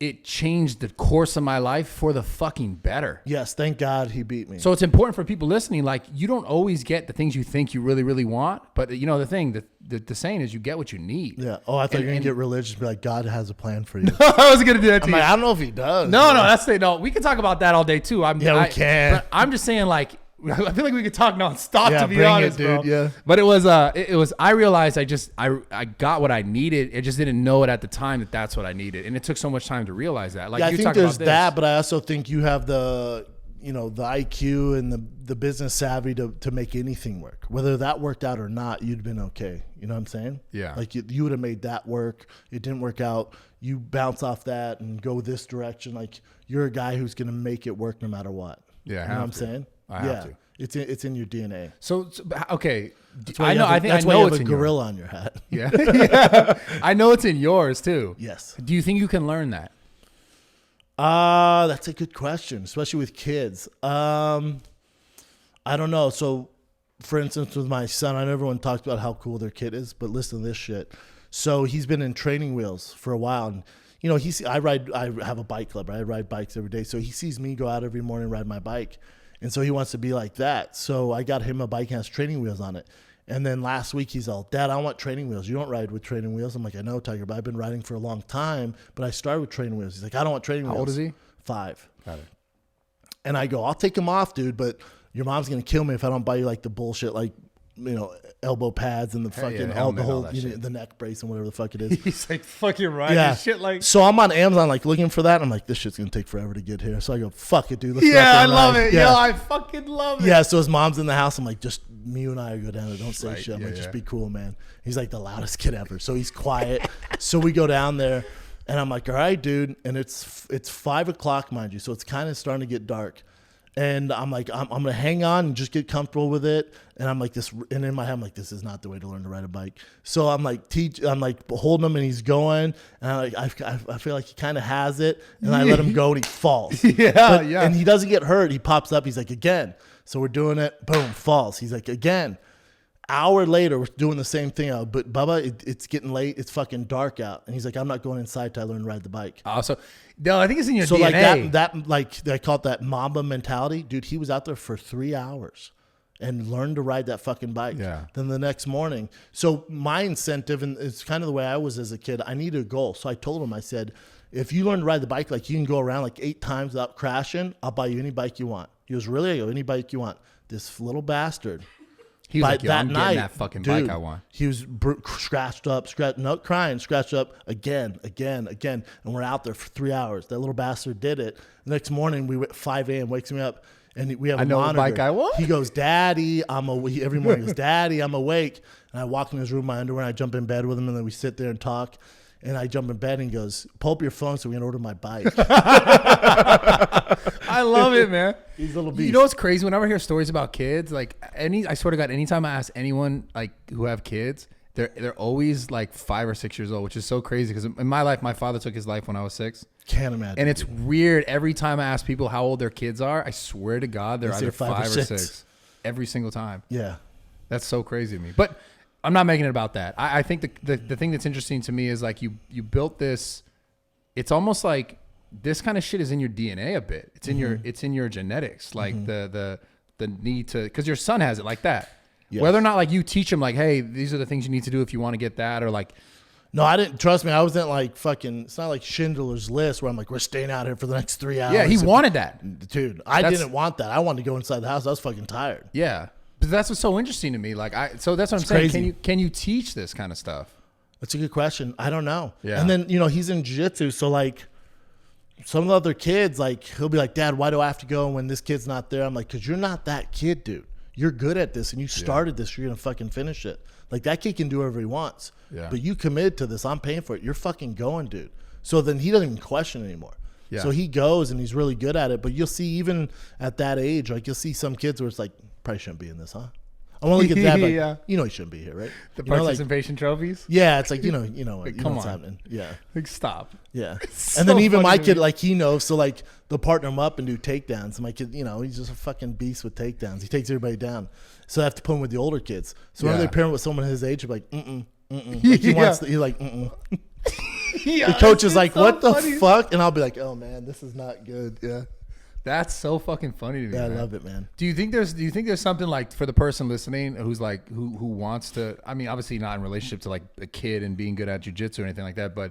it changed the course of my life for the fucking better. Yes, thank God he beat me. So it's important for people listening, like you don't always get the things you think you really, really want, but the thing, the saying is you get what you need. Yeah. Oh, I thought you were going to get religious and be like, God has a plan for you. I was going to do that to you. I don't know if he does. No, we can talk about that all day too. We can. But I'm just saying, like, I feel like we could talk nonstop, Yeah, to be bring it, honest, dude, bro. yeah. But it was, I realized I got what I needed. I just didn't know it at the time that that's what I needed. And it took so much time to realize that. Like, Yeah, I you think talk there's about this. that, but I also think you have the IQ and the business savvy to make anything work. Whether that worked out or not, you'd been okay. You know what I'm saying? Yeah. Like you would have made that work. It didn't work out. You bounce off that and go this direction. Like you're a guy who's going to make it work no matter what. Yeah, I You know have what I'm to. saying? I have to. It's in your DNA. So okay. That's why I you know. have a- I think that's I why know you it's have a in yours. gorilla on your hat. Yeah. Yeah. I know it's in yours too. Yes. Do you think you can learn that? That's a good question, especially with kids. I don't know. So, for instance, with my son, I know everyone talks about how cool their kid is, but listen to this shit. So he's been in training wheels for a while, and I have a bike club, right? I ride bikes every day. So he sees me go out every morning and ride my bike, and so he wants to be like that. So I got him a bike and has training wheels on it. And then last week he's all, Dad, I want training wheels. You don't ride with training wheels. I'm like, I know, Tiger, but I've been riding for a long time, but I started with training wheels. He's like, I don't want training wheels. How old is he? 5. Got it. And I go, I'll take them off, dude, but your mom's going to kill me if I don't buy you like the bullshit, like, elbow pads and the Hey, fucking, yeah, all the helmet, all whole, that shit. the neck brace and whatever the fuck it is. He's like, fuck, you're right. Yeah. Shit like. So I'm on Amazon, like looking for that. I'm like, this shit's going to take forever to get here. So I go, fuck it, dude. Let's go out Yeah, there I and love ride. it. Yeah. Yo, I fucking love it. Yeah, so his mom's in the house. I'm like, just me and I go down there. Don't say Right, shit. I'm yeah, like, just yeah. be cool, man. He's like the loudest kid ever. So he's quiet. So we go down there, and I'm like, all right, dude. And it's 5 o'clock, mind you. So it's kind of starting to get dark. And I'm like, I'm going to hang on and just get comfortable with it. And I'm like, and in my head, I'm like, this is not the way to learn to ride a bike. So I'm like, holding him and he's going. And I feel like he kind of has it. And I let him go and he falls. Yeah. And he doesn't get hurt. He pops up. He's like, again. So we're doing it. Boom, falls. He's like, again. Hour later, we're doing the same thing. But Bubba, it's getting late. It's fucking dark out. And he's like, I'm not going inside till I learn to ride the bike. Also, no, I think it's in your So DNA. like I call it that Mamba mentality. Dude, he was out there for 3 hours and learned to ride that fucking bike. Yeah. Then the next morning. So my incentive, and it's kind of the way I was as a kid, I needed a goal. So I told him, I said, if you learn to ride the bike, like you can go around like 8 times without crashing, I'll buy you any bike you want. He goes, really? I go, any bike you want. This little bastard. He was By like, yo, I'm getting that fucking dude, bike I want. He was scratched up, crying, scratched up again. And we're out there for 3 hours. That little bastard did it. The next morning, we went 5 a.m., wakes me up, and we have a I know what monitor. bike I want. He goes, Daddy, every morning he goes, Daddy, I'm awake. And I walk in his room, in my underwear, and I jump in bed with him, and then we sit there and talk. And I jump in bed, and he goes, pull up your phone so we can order my bike. I love it, man. He's a little beast. You know what's crazy? Whenever I hear stories about kids, like I swear to God, anytime I ask anyone like who have kids, they're always like 5 or 6 years old, which is so crazy because in my life, my father took his life when I was 6. Can't imagine. And it's weird. Every time I ask people how old their kids are, I swear to God, they're They say either 5 or 5 or 6. 6. Every single time. Yeah. That's so crazy to me. But I'm not making it about that. I think the thing that's interesting to me is like you built this. It's almost like this kind of shit is in your DNA a bit. It's in your genetics. Like the need to, because your son has it like that. Yes. Whether or not like you teach him like, hey, these are the things you need to do if you want to get that, or like. No, I didn't. Trust me, I wasn't like fucking. It's not like Schindler's List where I'm like, we're staying out here for the next 3 hours. Yeah, he wanted that. Dude, I That's- didn't want that. I wanted to go inside the house. I was fucking tired. Yeah, but that's what's so interesting to me. Like so that's what I'm It's saying. crazy. Can you teach this kind of stuff? That's a good question. I don't know. Yeah. And then, he's in jiu-jitsu. So, like, some of the other kids, like, he'll be like, Dad, why do I have to go when this kid's not there? I'm like, because you're not that kid, dude. You're good at this, and you started this. You're going to fucking finish it. Like, that kid can do whatever he wants. Yeah. But you committed to this. I'm paying for it. You're fucking going, dude. So then he doesn't even question anymore. Yeah. So he goes, and he's really good at it. But you'll see, even at that age, like, you'll see some kids where it's like, probably shouldn't be in this, huh? I want to look at that, like, Yeah. he shouldn't be here, right? The You know, like, participation trophies. yeah, it's like, you know Come what's on. happening. Yeah. Like stop. Yeah. It's And then so even funny my to kid, me. like, he knows. So, like, they'll partner him up and do takedowns. My kid, he's just a fucking beast with takedowns. He takes everybody down. So I have to put him with the older kids. So whenever Yeah. they pair him with someone his age, they're like, Like, he wants to, he's like, Yeah, The coach is it's like, so what the funny. fuck? And I'll be like, oh, man, this is not good. Yeah. That's so fucking funny to me. Yeah, I man. love it, man. Do you think there's something like for the person listening who's like who wants to? I mean, obviously not in relationship to like a kid and being good at jujitsu or anything like that, but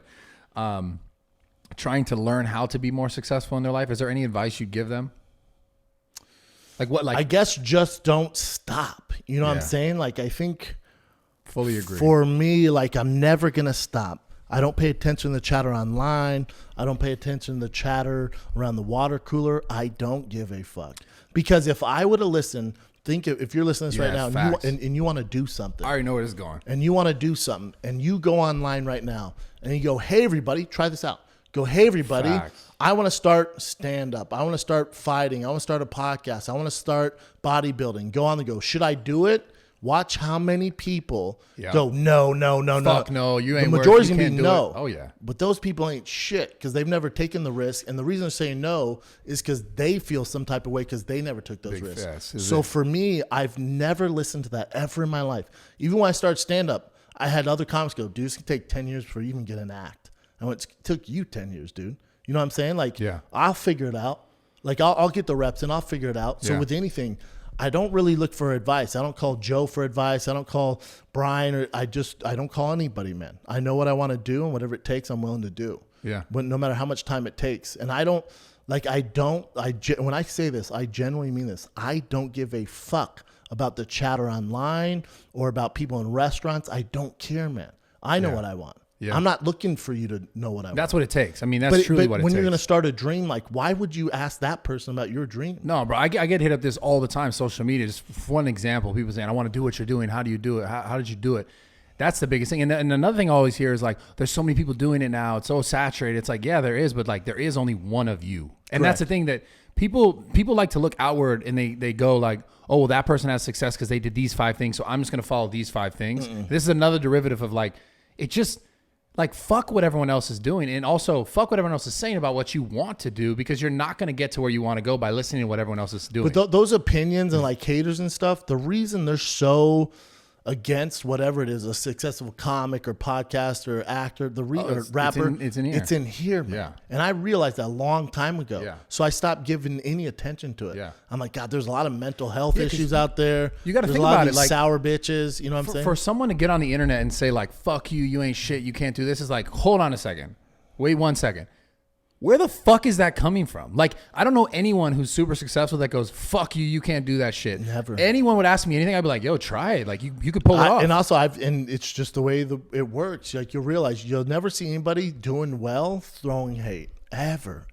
trying to learn how to be more successful in their life. Is there any advice you'd give them? Like what? Like I guess just don't stop. You know what I'm saying? Like I think fully agree. for me, like I'm never gonna stop. I don't pay attention to the chatter online. I don't pay attention to the chatter around the water cooler. I don't give a fuck. Because if I would have listened, think if you're listening to this right now and you want to do something. I already know where this is going. And you want to do something and you go online right now and you go, hey, everybody, try this out. Go, hey, everybody, I want to start stand up. I want to start fighting. I want to start a podcast. I want to start bodybuilding. Go on the go. Should I do it? Watch how many people go, no. Fuck no, you ain't. The majority's going to be no. It. Oh, yeah. But those people ain't shit because they've never taken the risk. And the reason they're saying no is because they feel some type of way because they never took those risks. So for me, I've never listened to that ever in my life. Even when I started stand-up, I had other comics go, dude, this can take 10 years before you even get an act. I went, it took you 10 years, dude. You know what I'm saying? Like, I'll figure it out. Like, I'll get the reps and I'll figure it out. So with anything, I don't really look for advice. I don't call Joe for advice. I don't call Brian or I don't call anybody, man. I know what I want to do and whatever it takes, I'm willing to do. Yeah. But no matter how much time it takes. And when I say this, I genuinely mean this. I don't give a fuck about the chatter online or about people in restaurants. I don't care, man. I know what I want. Yeah. I'm not looking for you to know what I want. That's what it takes. I mean, that's truly what it takes. When you're going to start a dream, like, why would you ask that person about your dream? No, bro. I get hit up this all the time, social media. Just for one example, people saying, I want to do what you're doing. How do you do it? How did you do it? That's the biggest thing. And another thing I always hear is like, there's so many people doing it now. It's so saturated. It's like, yeah, there is, but like, there is only one of you. And that's the thing that people like to look outward and they go like, oh, well, that person has success because they did these 5 things. So I'm just going to follow these 5 things. This is another derivative of like, it just... Like, fuck what everyone else is doing. And also, fuck what everyone else is saying about what you want to do because you're not going to get to where you want to go by listening to what everyone else is doing. But those opinions and, like, haters and stuff, the reason they're so against whatever it is, a successful comic or podcast or actor, or rapper, it's in here. It's in here, man. Yeah. And I realized that a long time ago. Yeah. So I stopped giving any attention to it. Yeah. I'm like, God, there's a lot of mental health issues out there. You got to think about it. Like sour bitches. You know what I'm saying? For someone to get on the internet and say like, fuck you, you ain't shit, you can't do this, is like, hold on a second. Wait 1 second. Where the fuck is that coming from? Like, I don't know anyone who's super successful that goes, fuck you, you can't do that shit. Never. Anyone would ask me anything, I'd be like, yo, try it. Like, you could pull it off. And also, and it's just the way it works. Like, you'll realize you'll never see anybody doing well throwing hate. Ever.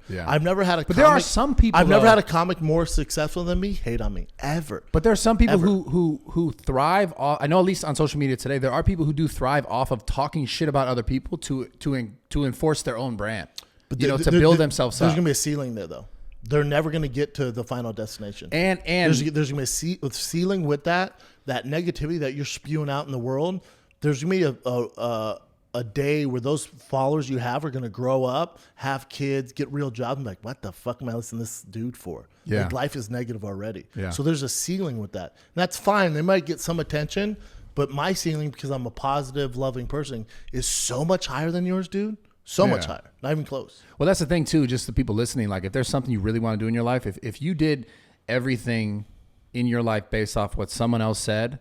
Yeah. I've never had a comic. But there are some people, I've never had a comic more successful than me hate on me. Ever. But there are some people who thrive off, I know at least on social media today, there are people who do thrive off of talking shit about other people to enforce their own brand. But to build themselves up. There's going to be a ceiling there, though. They're never going to get to the final destination. And there's going to be a ceiling with that negativity that you're spewing out in the world. There's going to be a day where those followers you have are going to grow up, have kids, get real jobs, and be like, what the fuck am I listening to this dude for? Yeah. Like, life is negative already. Yeah. So there's a ceiling with that. And that's fine. They might get some attention, but my ceiling, because I'm a positive, loving person, is so much higher than yours, dude. So much higher, not even close. Well, that's the thing too, just the people listening, like if there's something you really want to do in your life, if you did everything in your life based off what someone else said,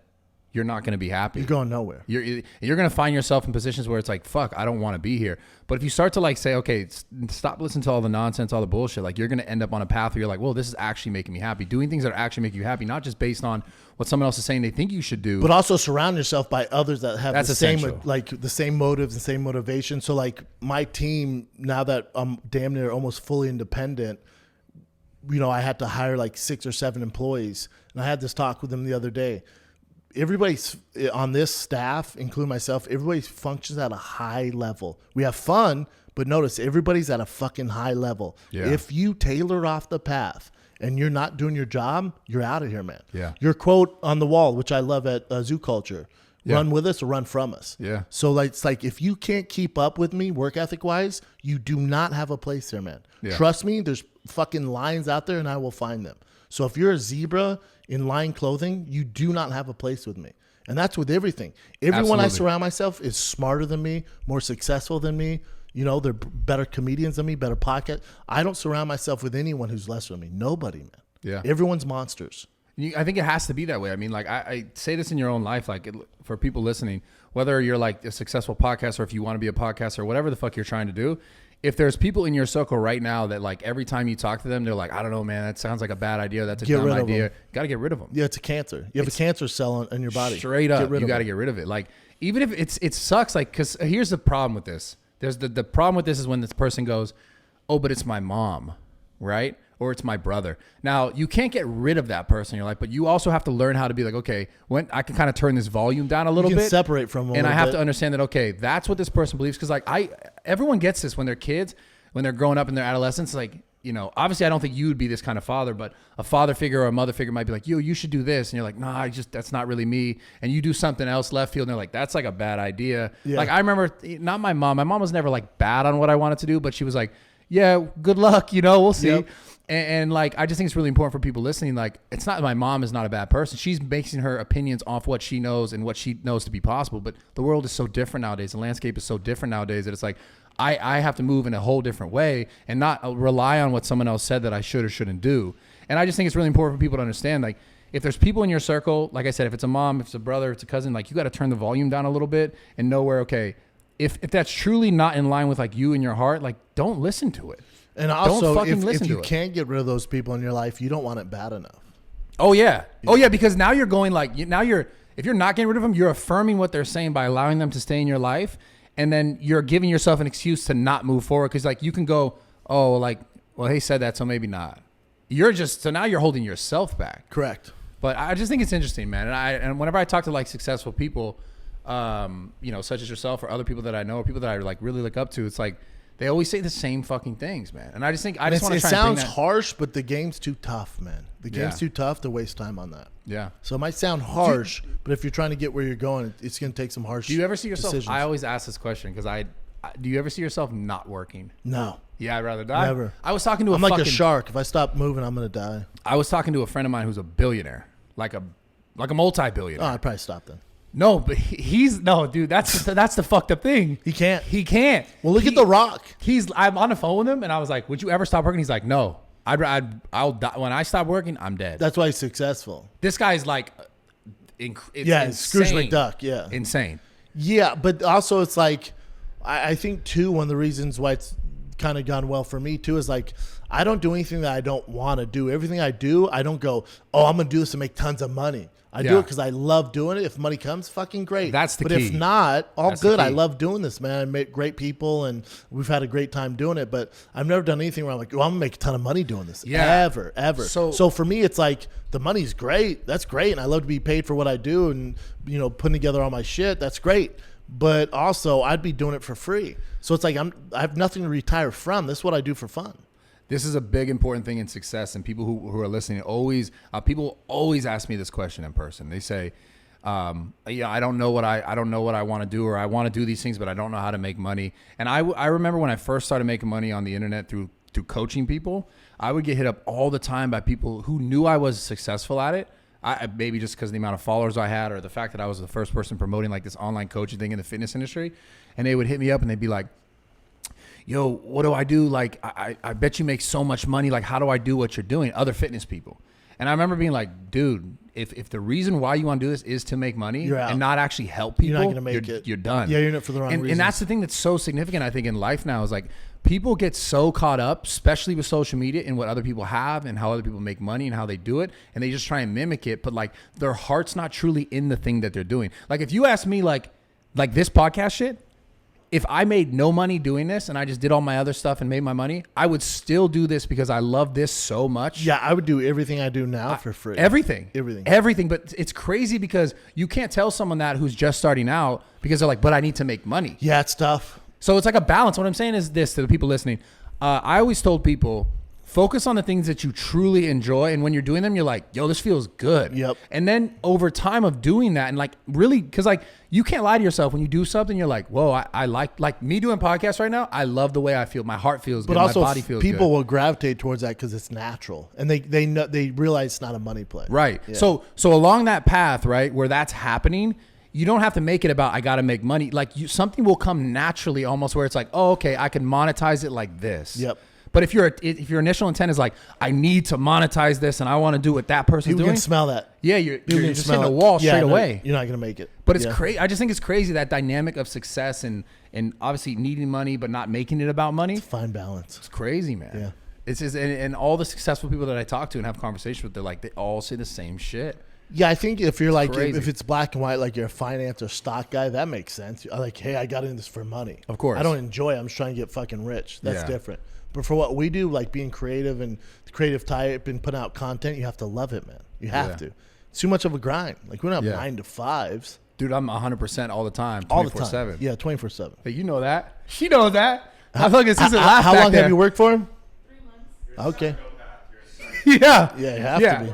you're not going to be happy. You're going nowhere. You're going to find yourself in positions where it's like, fuck, I don't want to be here. But if you start to like say, okay, stop listening to all the nonsense, all the bullshit, like you're going to end up on a path where you're like, well, this is actually making me happy. Doing things that actually make you happy, not just based on what someone else is saying they think you should do. But also surround yourself by others that have the same motives and same motivation. So like my team, now that I'm damn near almost fully independent, I had to hire like 6 or 7 employees. And I had this talk with them the other day. Everybody's on this staff, including myself, everybody functions at a high level. We have fun, but notice everybody's at a fucking high level. Yeah. If you tailor off the path and you're not doing your job, you're out of here, man. Yeah. Your quote on the wall, which I love at Zoo Culture, run with us or run from us. Yeah. So like, it's like if you can't keep up with me work ethic wise, you do not have a place there, man. Yeah. Trust me, there's fucking lions out there and I will find them. So if you're a zebra in lion clothing, you do not have a place with me. And that's with everything. Everyone I surround myself is smarter than me, more successful than me. They're better comedians than me, better podcast. I don't surround myself with anyone who's lesser than me. Nobody, man. Yeah. Everyone's monsters. I think it has to be that way. I mean, like I say this in your own life, like for people listening, whether you're like a successful podcaster or if you want to be a podcaster or whatever the fuck you're trying to do, if there's people in your circle right now that like every time you talk to them, they're like, I don't know, man, that sounds like a bad idea. That's a dumb idea. Got to get rid of them. Yeah, it's a cancer. You have a cancer cell in your body. Straight up, you got to get rid of it. Like, even if it sucks, like, because here's the problem with this. There's the problem with this is when this person goes, oh, but it's my mom, right? Or it's my brother. Now, you can't get rid of that person in your life, but you also have to learn how to be like, okay, when I can kind of turn this volume down a little bit. Separate from them. And I have to understand that, okay, that's what this person believes. Because like everyone gets this when they're kids, when they're growing up in their adolescence. Like, you know, obviously I don't think you would be this kind of father, but a father figure or a mother figure might be like, yo, you should do this. And you're like, nah, that's not really me. And you do something else left field. And they're like, that's like a bad idea. Yeah. Like I remember, not my mom. My mom was never like bad on what I wanted to do, but she was like, yeah, good luck. You know, we'll see. Yep. And like, I just think it's really important for people listening. Like, it's not, my mom is not a bad person. She's basing her opinions off what she knows and what she knows to be possible. But the world is so different nowadays. The landscape is so different nowadays that it's like, I have to move in a whole different way and not rely on what someone else said that I should or shouldn't do. And I just think it's really important for people to understand, like, if there's people in your circle, like I said, if it's a mom, if it's a brother, if it's a cousin, like, you got to turn the volume down a little bit and know where, okay, if that's truly not in line with like you and your heart, like, don't listen to it. And also, if you can't get rid of those people in your life, you don't want it bad enough. Oh yeah. Oh yeah, because now you're going like, if you're not getting rid of them, you're affirming what they're saying by allowing them to stay in your life. And then you're giving yourself an excuse to not move forward. Cause like you can go, oh, like, well, he said that, so maybe not. So now you're holding yourself back. Correct. But I just think it's interesting, man. And whenever I talk to like successful people, you know, such as yourself or other people that I know or people that I like really look up to, it's like, they always say the same fucking things, man. And I just think, I just want to try and bring that. It sounds harsh, but the game's too tough, man. The game's too tough to waste time on that. Yeah. So it might sound harsh, but if you're trying to get where you're going, it's going to take some harsh decisions. Do you ever see yourself, I always ask this question because do you ever see yourself not working? No. Yeah, I'd rather die. Never. I was talking to I'm like a shark. If I stop moving, I'm going to die. I was talking to a friend of mine who's a billionaire, like a multi-billionaire. Oh, I'd probably stop then. No, but dude, that's the fucked up thing. He can't. Well, look at The Rock. I'm on the phone with him and I was like, would you ever stop working? He's like, no, I'll die. When I stop working, I'm dead. That's why he's successful. This guy's like, Scrooge McDuck. Yeah. Insane. Yeah. But also it's like, I think too, one of the reasons why it's kind of gone well for me too, is like, I don't do anything that I don't want to do. Everything I do, I don't go, oh, I'm going to do this to make tons of money. I do it because I love doing it. If money comes, fucking great. That's the key. But if not, that's good. I love doing this, man. I met great people, and we've had a great time doing it. But I've never done anything where I'm like, oh, I'm going to make a ton of money doing this. Yeah. Ever. So for me, it's like the money's great. That's great. And I love to be paid for what I do and, you know, putting together all my shit. That's great. But also, I'd be doing it for free. So it's like I have nothing to retire from. This is what I do for fun. This is a big important thing in success, and people who are listening people always ask me this question in person. They say, I don't know what I want to do, or I want to do these things, but I don't know how to make money. And I remember when I first started making money on the internet through coaching people, I would get hit up all the time by people who knew I was successful at it. Maybe just because of the amount of followers I had, or the fact that I was the first person promoting like this online coaching thing in the fitness industry, and they would hit me up and they'd be like, yo, what do I do? Like, I bet you make so much money. Like, how do I do what you're doing? Other fitness people. And I remember being like, dude, if the reason why you want to do this is to make money and not actually help people, you're not going to make it. You're done. Yeah, you're in it for the wrong reason. And that's the thing that's so significant, I think, in life now is like people get so caught up, especially with social media, in what other people have and how other people make money and how they do it. And they just try and mimic it. But like their heart's not truly in the thing that they're doing. Like if you ask me like this podcast shit, if I made no money doing this and I just did all my other stuff and made my money, I would still do this because I love this so much. Yeah, I would do everything I do now for free. Everything. But it's crazy because you can't tell someone that who's just starting out because they're like, but I need to make money. Yeah, it's tough. So it's like a balance. What I'm saying is this to the people listening. I always told people, focus on the things that you truly enjoy. And when you're doing them, you're like, yo, this feels good. Yep. And then over time of doing that and like really, because like you can't lie to yourself when you do something, you're like, whoa, I like me doing podcasts right now. I love the way I feel. My heart feels good. But also my body feels good. People will gravitate towards that because it's natural. And they know, they realize it's not a money play. Right. Yeah. So along that path, right, where that's happening, you don't have to make it about, I got to make money. Like something will come naturally almost where it's like, oh, okay, I can monetize it like this. Yep. But if your initial intent is like, I need to monetize this and I want to do what that person's People doing. can smell that. Yeah, you're People just hitting the wall straight away. You're not going to make it. But it's crazy. I just think it's crazy that dynamic of success and obviously needing money but not making it about money. It's a fine balance. It's crazy, man. Yeah. It's just, and all the successful people that I talk to and have conversations with, they all say the same shit. Yeah, I think if you're like, crazy. if it's black and white, like you're a finance or stock guy, that makes sense. You're like, hey, I got into this for money. Of course. I don't enjoy it. I'm just trying to get fucking rich. That's Yeah. different. But for what we do, like being creative and the creative type and putting out content, you have to love it, man. You have to. It's too much of a grind. Like we don't have 9 to 5s. Dude, I'm 100% all the time, 24/7. All the time. Yeah, 24/7. Hey, you know that. She knows that. I feel like this isn't laugh How back long there. have you worked for him? 3 months. Okay. Yeah. Yeah, you have to be.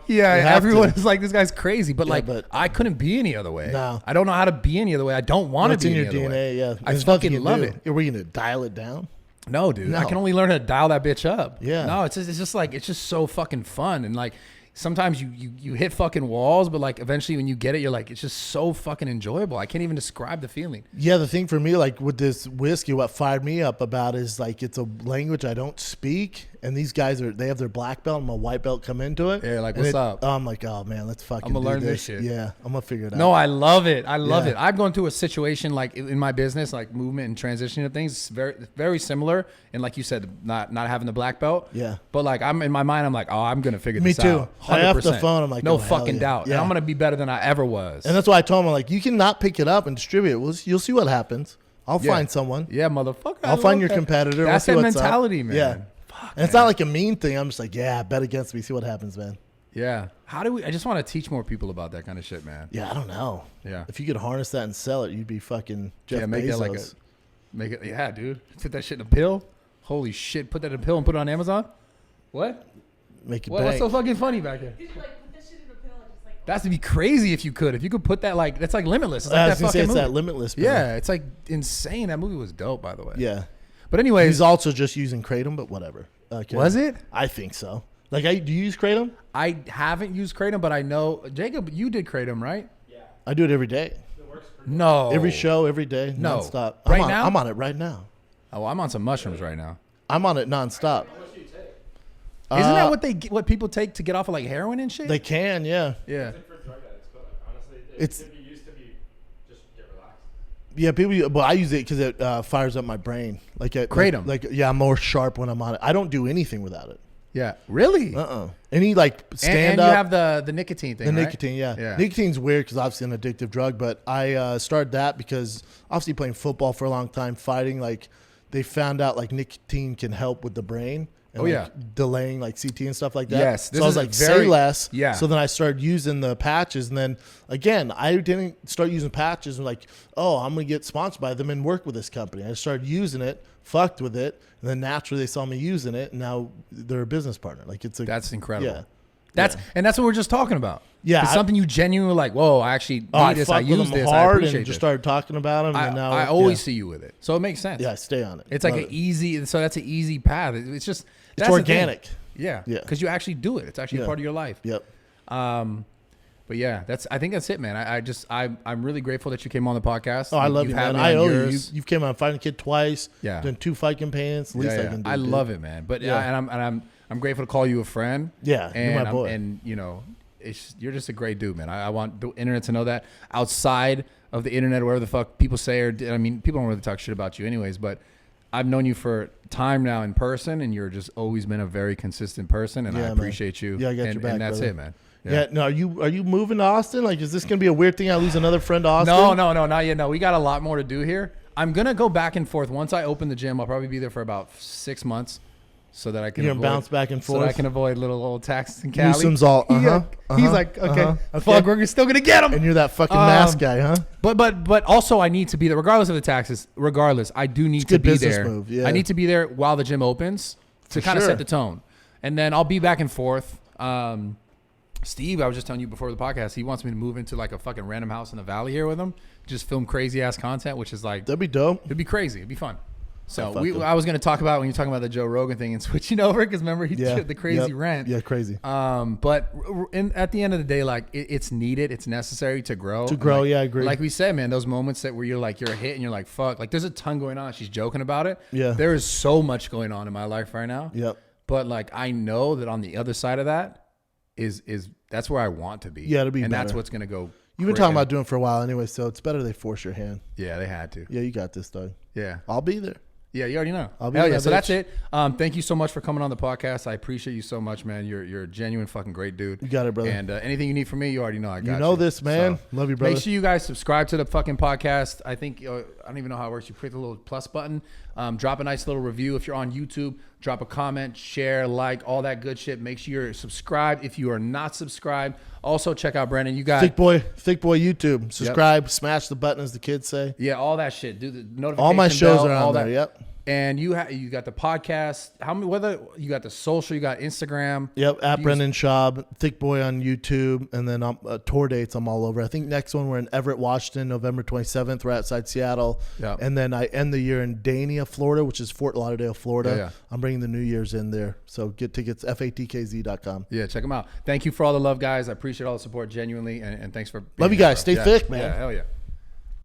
Yeah, You have everyone to. is like, this guy's crazy. But but- I couldn't be any other way. No. I don't know how to be any other way. I don't want to It's be in your any other DNA, way. yeah. I There's fucking nothing you love do. it. Are we going to dial it down? No, dude. No. I can only learn how to dial that bitch up. Yeah. No, it's just like, it's just so fucking fun. And like, sometimes you hit fucking walls, but like eventually when you get it, you're like, it's just so fucking enjoyable. I can't even describe the feeling. Yeah, the thing for me, like with this whiskey, what fired me up about is like it's a language I don't speak, and these guys they have their black belt and my white belt come into it. Yeah, like, and what's up? I'm like, oh man, let's fucking. I'm gonna do learn this shit. Yeah, I'm gonna figure it out. No, I love it. I love Yeah. it. I've gone through a situation like in my business, like movement and transitioning of things, it's very, very similar. And like you said, not having the black belt. Yeah. But like I'm in my mind, I'm like, oh, I'm gonna figure Me this too. out. I off the 100%. phone, I'm like, no oh, hell fucking yeah. doubt. Yeah. And I'm gonna be better than I ever was. And that's why I told him, like, you cannot pick it up and distribute it. You'll see what happens. I'll Yeah. find someone. Yeah, motherfucker. I'll find your competitor. That's we'll see that what's mentality, up. man. Yeah. Fuck, And it's man. not like a mean thing. I'm just like, yeah, bet against me. See what happens, man. Yeah. How do we? I just want to teach more people about that kind of shit, man. Yeah, I don't know. Yeah. If you could harness that and sell it, you'd be fucking Jeff Yeah, make Bezos. that like make it. Yeah, dude. Put that shit in a pill. Holy shit! Put that in a pill and put it on Amazon. What? Make it What's bank. so fucking funny back here? Did you like put that shit in a pill and just like? That's to be crazy if you could. If you could put that like that's like Limitless. It's I like was that gonna say fucking it's movie. that Limitless. Pill. Yeah, it's like insane. That movie was dope, by the way. Yeah. But anyways, He's also just using Kratom, but whatever. Okay. was it? I think so. Like, do you use Kratom? I haven't used Kratom, but I know Jacob. You did Kratom, right? I do it every day. No. Every show, every day, No. nonstop. Right now? I'm on it right now. Oh, I'm on some mushrooms right now. I'm on it nonstop. Isn't that what people take to get off of like heroin and shit? They can, yeah. yeah. For drug addicts, but like, honestly, It's- it could be used to be just get relaxed. Yeah, people. But I use it because it fires up my brain. Like Kratom. Like yeah, I'm more sharp when I'm on it. I don't do anything without it. Yeah. Really? Any like And stand you up. have the nicotine thing. The right? nicotine, yeah. Yeah. Nicotine's weird because obviously an addictive drug, but I started that because obviously playing football for a long time, fighting, like they found out like nicotine can help with the brain. And Oh, like, yeah. delaying like CT and stuff like that. Yes, So this I was is like, very- say less. yeah. So then I started using the patches, and then again, I didn't start using patches and like, oh, I'm gonna get sponsored by them and work with this company. I started using it, fucked with it, and then naturally they saw me using it, and now they're a business partner. Like it's a That's incredible. Yeah. And that's what we're just talking about. Yeah, It's I- something you genuinely like, whoa, I actually need I this. I fucked with use them this. I hard appreciate and just this. started talking about them, and now I always yeah. see you with it. So it makes sense. Yeah, stay on it. It's like Love an it. easy, so that's an easy path. It's just, It's that's the thing. organic. Yeah. Yeah. Because you actually do it. It's actually Yeah. part of your life. Yep. But yeah, I think that's it, man. I'm really grateful that you came on the podcast. Oh, I love you, You've had man. me I on owe you. yours. You've came on Fighting Kid twice. Yeah. Done 2 fight campaigns. The least I can do. I dude. love it, man. But Yeah. and I'm grateful to call you a friend. Yeah, you're and my boy. And you know, you're just a great dude, man. I want the internet to know that. Outside of the internet, or whatever the fuck people say, I mean, people don't really talk shit about you, anyways. But I've known you for time now in person, and you're just always been a very consistent person, and Yeah, I man. appreciate you. Yeah, I got and, your back, and that's brother. it, man. Yeah. No, are you moving to Austin? Like, is this gonna be a weird thing? I lose another friend to Austin? No, not yet. No, we got a lot more to do here. I'm gonna go back and forth. Once I open the gym, I'll probably be there for about 6 months, so that I can You're gonna bounce back and so that I forth? can avoid little old taxes in Cali. Newsom's all, He's like, okay, fuck, we're still gonna get him. And you're that fucking mask guy, huh? But also I need to be there regardless of the taxes. Regardless, I do need to good be business there. move, yeah. I need to be there while the gym opens to kind of sure. set the tone, and then I'll be back and forth. Steve, I was just telling you before the podcast, he wants me to move into like a fucking random house in the valley here with him, just film crazy ass content, which is like That'd be dope. it'd be crazy, it'd be fun. So fuck him. I was going to talk about when you're talking about the Joe Rogan thing and switching over because remember he did the crazy rant. Yeah, crazy. But at the end of the day, like it's needed, it's necessary to grow. To grow, like, yeah, I agree. Like we said, man, those moments that where you're like you're hit and you're like fuck, like there's a ton going on. She's joking about it. Yeah. There is so much going on in my life right now. Yep. But like I know that on the other side of that is that's where I want to be. Yeah, to be and better. that's what's going to go. You've been talking about doing it for a while anyway, so it's better they force your hand. Yeah, they had to. Yeah, you got this, Doug. Yeah. I'll be there. Yeah, you already know. I'll be Hell there, yeah. So bitch. that's it. Thank you so much for coming on the podcast. I appreciate you so much, man. You're a genuine fucking great dude. You got it, brother. And anything you need from me, you already know I got you. You know this, man. So, Love you, brother. make sure you guys subscribe to the fucking podcast. I think, I don't even know how it works. You click the little plus button. Drop a nice little review. If you're on YouTube, drop a comment, share, like, all that good shit. Make sure you're subscribed. If you are not subscribed, also check out Brendan. You got Thick boy YouTube. Subscribe, smash the button, as the kids say. Yeah, all that shit. Do the notification All my shows bell, are all on there. that. Yep. And you got the podcast. Whether you got the social, you got Instagram. Yep. At Brendan Schaub, Thick Boy on YouTube, and then tour dates. I'm all over. I think next one we're in Everett, Washington, November 27th. We're outside Seattle. Yep. And then I end the year in Dania, Florida, which is Fort Lauderdale, Florida. Yeah. I'm bringing the New Year's in there. So get tickets, fatkz.com. Yeah, check them out. Thank you for all the love, guys. I appreciate all the support genuinely, and thanks for being Love you here, guys. bro. Stay thick, man. Yeah, hell yeah.